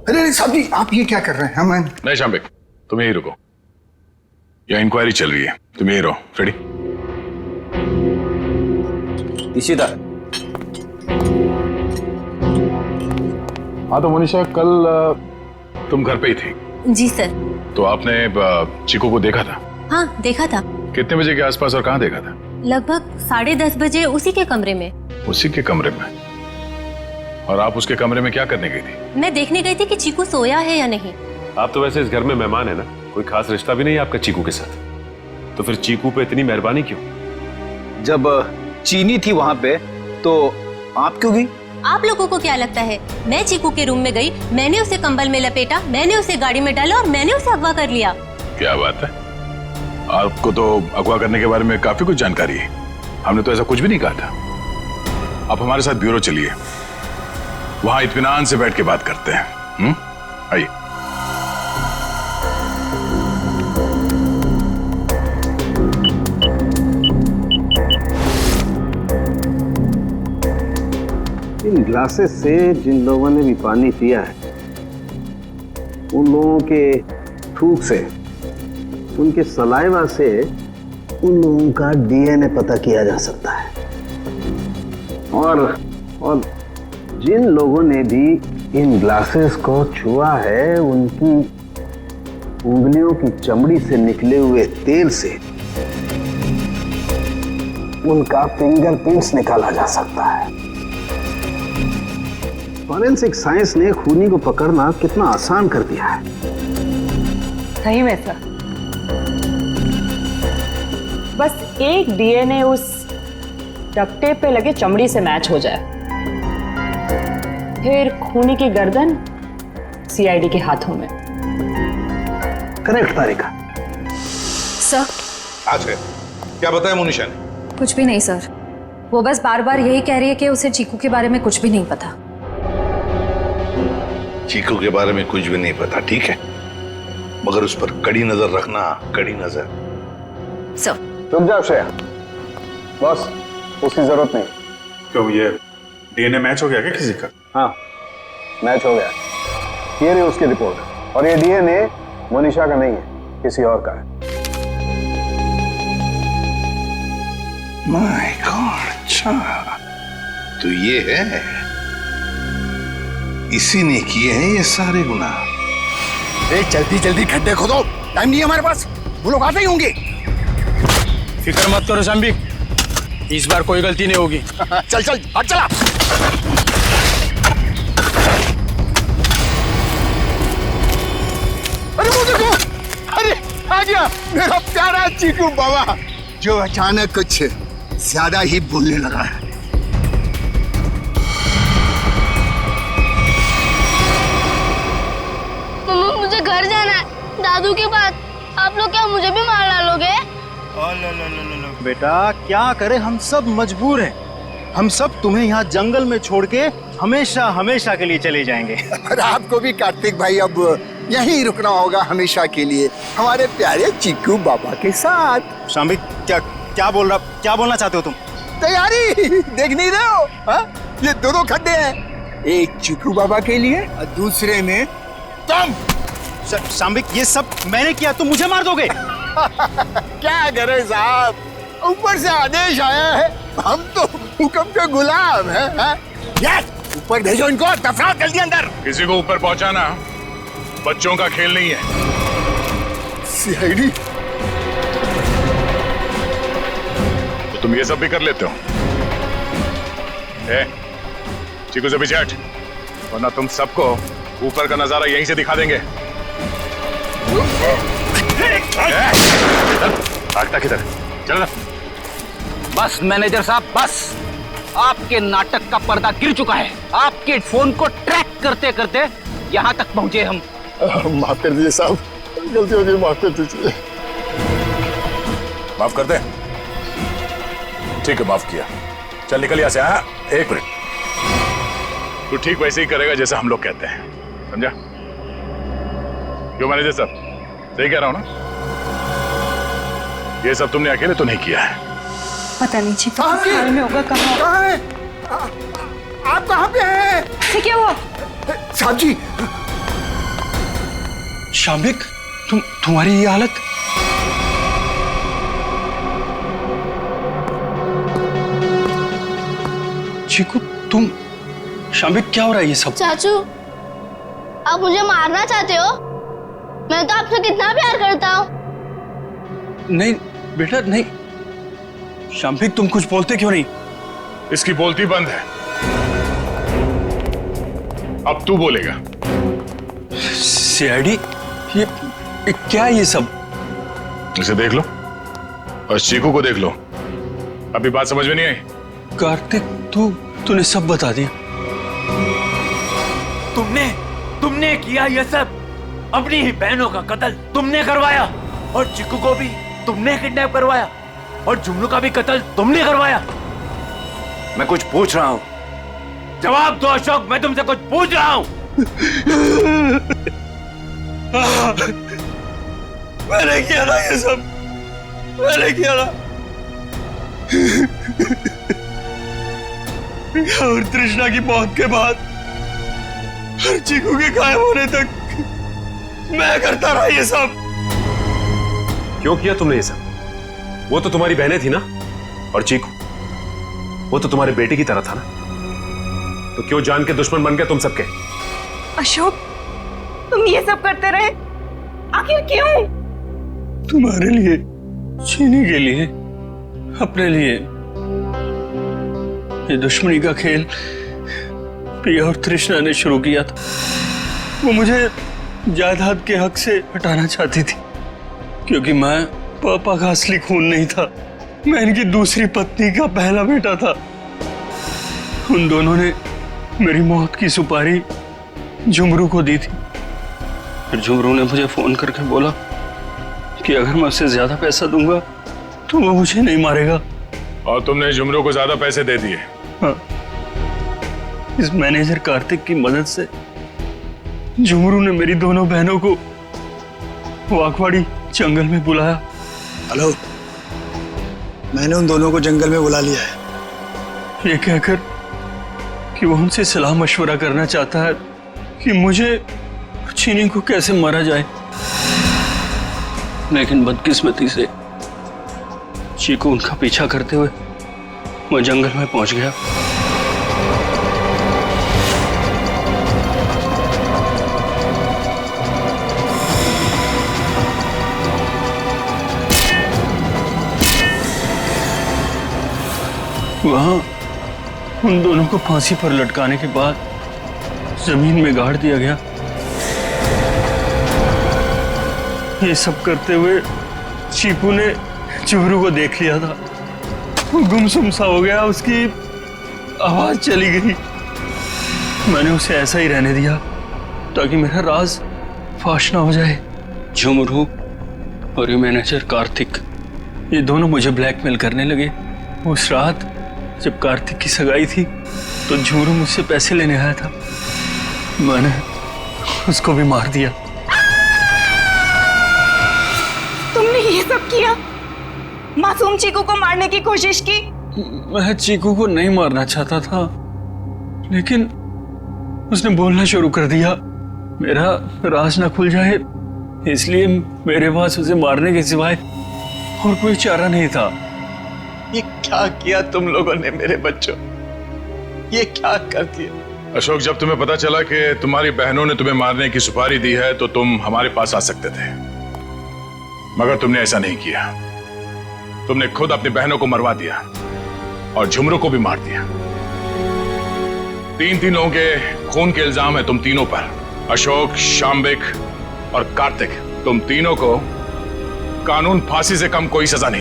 Speaker 15: अरे साहब जी आप ये क्या कर रहे हैं? मैं
Speaker 8: नहीं शामिक तुम यहीं रुको, यहाँ इंक्वायरी चल रही है, तुम यहीं रहो। रेडी?
Speaker 17: इशिता।
Speaker 8: हाँ तो मनीषा कल तुम घर पे ही थी?
Speaker 1: जी सर।
Speaker 8: तो आपने चीकू को देखा था?
Speaker 1: हाँ देखा था।
Speaker 8: कितने बजे के आसपास और कहाँ देखा था?
Speaker 1: लगभग 10:30 बजे उसी के कमरे में।
Speaker 8: उसी के कमरे में? और आप उसके कमरे में क्या करने गई थी?
Speaker 1: मैं देखने गई थी कि चीकू सोया है या नहीं।
Speaker 18: आप तो वैसे इस घर में मेहमान है ना, कोई खास रिश्ता भी नहीं है आपका चीकू के साथ, तो फिर चीकू पे इतनी मेहरबानी क्यों?
Speaker 17: जब चीनी थी वहां पे तो आप क्यों गई?
Speaker 1: आप लोगों को क्या लगता है मैं चीकू के रूम में गई, मैंने उसे कंबल में लपेटा, मैंने उसे गाड़ी में डाला और मैंने उसे अगवा कर लिया?
Speaker 8: क्या बात है, आपको तो अगवा करने के बारे में काफी कुछ जानकारी है। हमने तो ऐसा कुछ भी नहीं कहा था। आप हमारे साथ ब्यूरो चलिए, वहां इत्मीनान से बैठ के बात करते हैं। आइए।
Speaker 20: इन ग्लासेस से जिन लोगों ने भी पानी पिया है उन लोगों के थूक से, उनके सलाइवा से उन लोगों का डीएनए पता किया जा सकता है। और जिन लोगों ने भी इन ग्लासेस को छुआ है उनकी उंगलियों की चमड़ी से निकले हुए तेल से उनका फिंगरप्रिंट्स निकाला जा सकता है। फॉरेंसिक साइंस ने खूनी को पकड़ना कितना आसान कर दिया है।
Speaker 16: सही में सर, बस एक डीएनए उस डक्ट टेप पे लगे चमड़ी से मैच हो जाए, फिर खूनी की गर्दन सीआईडी के हाथों में।
Speaker 20: करेक्ट तारिका।
Speaker 21: सर।
Speaker 2: आज है क्या बताया मुनीषा ने?
Speaker 21: कुछ भी नहीं सर, वो बस बार बार यही कह रही है कि उसे चीकू के बारे में कुछ भी नहीं पता।
Speaker 2: चीकू के बारे में कुछ भी नहीं पता, ठीक है, मगर उस पर कड़ी नजर रखना, कड़ी नजर।
Speaker 21: सर
Speaker 20: रुक जाओ श्रेया, बॉस उसकी जरूरत नहीं।
Speaker 11: तो ये डीएनए मैच हो गया क्या किसी का?
Speaker 20: हाँ मैच हो गया, ये रही उसकी रिपोर्ट, और ये डीएनए मनीषा का नहीं है, किसी और का है।
Speaker 2: माय गॉड, अच्छा तो ये है, इसी ने किए हैं ये सारे गुनाह।
Speaker 15: जल्दी जल्दी गड्ढे खोदो, टाइम नहीं है हमारे पास, वो लोग आते ही होंगे।
Speaker 17: फिक्र मत करो शाम्बिक, इस बार कोई गलती नहीं होगी।
Speaker 15: चल चल हट चला। अरे वो देखो, अरे आ गया मेरा प्यारा चीकू बाबा, जो अचानक कुछ ज्यादा ही बोलने लगा है।
Speaker 7: मम्मा मुझे घर जाना है, दादू के पास। आप लोग क्या मुझे भी मार डालोगे?
Speaker 10: बेटा क्या करें, हम सब मजबूर हैं। हम सब तुम्हें यहाँ जंगल में छोड़ के हमेशा हमेशा के लिए चले जाएंगे।
Speaker 13: और आपको भी कार्तिक भाई अब यहीं रुकना होगा हमेशा के लिए, हमारे प्यारे चिक्कू बाबा के साथ।
Speaker 10: शाम्बिक क्या बोलना चाहते हो तुम?
Speaker 13: तैयारी देख नहीं रहे हो? हा? ये दोनों खड्डे हैं, एक चिक्कू बाबा के लिए और दूसरे में तुम।
Speaker 10: शाम्बिक ये सब मैंने किया, तुम मुझे मार दोगे?
Speaker 13: क्या करें साहब, ऊपर से आदेश आया है, हम तो हुक्म के गुलाम हैं। ऊपर भेजो इनको, दफनाओ जल्दी अंदर।
Speaker 8: किसी को ऊपर पहुंचाना बच्चों का खेल नहीं है।
Speaker 13: सीआईडी
Speaker 8: तो तुम ये सब भी कर लेते हो? चिकू से भी चैट, वरना तुम सबको ऊपर का नजारा यहीं से दिखा देंगे। भागता किधर? चल।
Speaker 17: बस मैनेजर साहब, बस आपके नाटक का पर्दा गिर चुका है। आपके फोन को ट्रैक करते करते यहाँ तक पहुंचे हम।
Speaker 13: माफ कर दीजिए साहब, गलती हो गई, माफ कर दीजिए।
Speaker 8: माफ कर दे? ठीक है, माफ किया। चल निकल यहाँ से। हाँ, एक मिनट, तू ठीक वैसे ही करेगा जैसे हम लोग कहते हैं, समझा? क्यों मैनेजर साहब, सही कह रहा हूँ ना? ये सब तुमने अकेले तो नहीं किया है।
Speaker 16: पता नहीं चिक्कू किस हाल में होगा, कहाँ
Speaker 13: है? आप कहाँ पे हैं?
Speaker 16: क्या हुआ?
Speaker 13: साहब जी।
Speaker 24: शाम्बिक, तुम्हारी ये हालत? चिक्कू तुम, शाम्बिक क्या हो रहा है ये सब?
Speaker 7: चाचू, आप मुझे मारना चाहते हो? मैं तो आपसे कितना प्यार करता हूँ।
Speaker 24: नहीं बेटा नहीं। शाम्बिक तुम कुछ बोलते क्यों नहीं?
Speaker 8: इसकी बोलती बंद है, अब तू बोलेगा।
Speaker 24: सीआईडी, ये क्या है ये सब?
Speaker 8: इसे देख लो और चीकू को देख लो। अभी बात समझ में नहीं आई?
Speaker 24: कार्तिक तूने सब बता दिया।
Speaker 22: तुमने किया ये सब, अपनी ही बहनों का कत्ल तुमने करवाया, और चिक्कू को भी तुमने किडनैप करवाया, और जुमनू का भी कत्ल तुमने करवाया।
Speaker 19: मैं कुछ पूछ रहा हूँ।
Speaker 22: जवाब दो अशोक, मैं तुमसे कुछ पूछ रहा हूँ।
Speaker 24: मैंने किया ना ये सब, मैंने किया ना। और तृष्णा की मौत के बाद हर चीकू के गायब होने तक मैं करता रहा ये सब।
Speaker 18: क्यों किया तुमने ये सब? वो तो तुम्हारी बहनें थी ना, और चीकू वो तो तुम्हारे बेटे की तरह था ना, तो क्यों जान के दुश्मन बन गए तुम सबके?
Speaker 16: अशोक, तुम ये सब करते रहे, आखिर क्यों?
Speaker 24: तुम्हारे लिए, चीनी के लिए, अपने लिए। ये दुश्मनी का खेल प्रिया और तृष्णा ने शुरू किया था। वो मुझे जायदाद के हक से हटाना चाहती थी, क्योंकि मैं पापा का असली खून नहीं था, मैं इनकी दूसरी पत्नी का पहला बेटा था। उन दोनों ने मेरी मौत की सुपारी झुमरू को दी थी। फिर झुमरू ने मुझे फोन करके बोला कि अगर मैं उससे ज्यादा पैसा दूंगा तो वो मुझे नहीं मारेगा।
Speaker 8: और तुमने झुमरू को ज्यादा पैसे दे दिए?
Speaker 24: हाँ, इस मैनेजर कार्तिक की मदद से झुमरू ने मेरी दोनों बहनों को वाकवाड़ी जंगल में बुलाया।
Speaker 13: हेलो, मैंने उन दोनों को जंगल में बुला लिया है।
Speaker 24: ये कहकर कि वो उनसे सलाह मशवरा करना चाहता है कि मुझे चीनी को कैसे मारा जाए। लेकिन बदकिस्मती से चीकू उनका पीछा करते हुए मैं जंगल में पहुंच गया। वहां उन दोनों को फांसी पर लटकाने के बाद जमीन में गाड़ दिया गया। ये सब करते हुए चीकू ने झुमरू को देख लिया था। वो गुमसुम सा हो गया, उसकी आवाज चली गई। मैंने उसे ऐसा ही रहने दिया ताकि मेरा राज फाश ना हो जाए। झुमरू और ये मैनेजर कार्तिक ये दोनों मुझे ब्लैकमेल करने लगे। उस रात जब कार्तिक की सगाई थी तो झुमरू मुझसे पैसे लेने आया था, मैंने उसको भी मार दिया।
Speaker 16: तुमने ये सब किया? मासूम चीकू को मारने की कोशिश की?
Speaker 24: मैं चीकू को नहीं मारना चाहता था, लेकिन उसने बोलना शुरू कर दिया, मेरा राज ना खुल जाए, इसलिए मेरे पास उसे मारने के सिवाय और कोई चारा नहीं था।
Speaker 3: ये क्या किया तुम लोगों ने मेरे बच्चों? ये क्या कर दिया?
Speaker 8: अशोक, जब तुम्हें पता चला कि तुम्हारी बहनों ने तुम्हें मारने की सुपारी दी है तो तुम हमारे पास आ सकते थे, मगर तुमने ऐसा नहीं किया। तुमने खुद अपनी बहनों को मरवा दिया और झुमरू को भी मार दिया। तीन लोगों के खून के इल्जाम है तुम तीनों पर, अशोक, शाम्बिक और कार्तिक। तुम तीनों को कानून फांसी से कम कोई सजा नहीं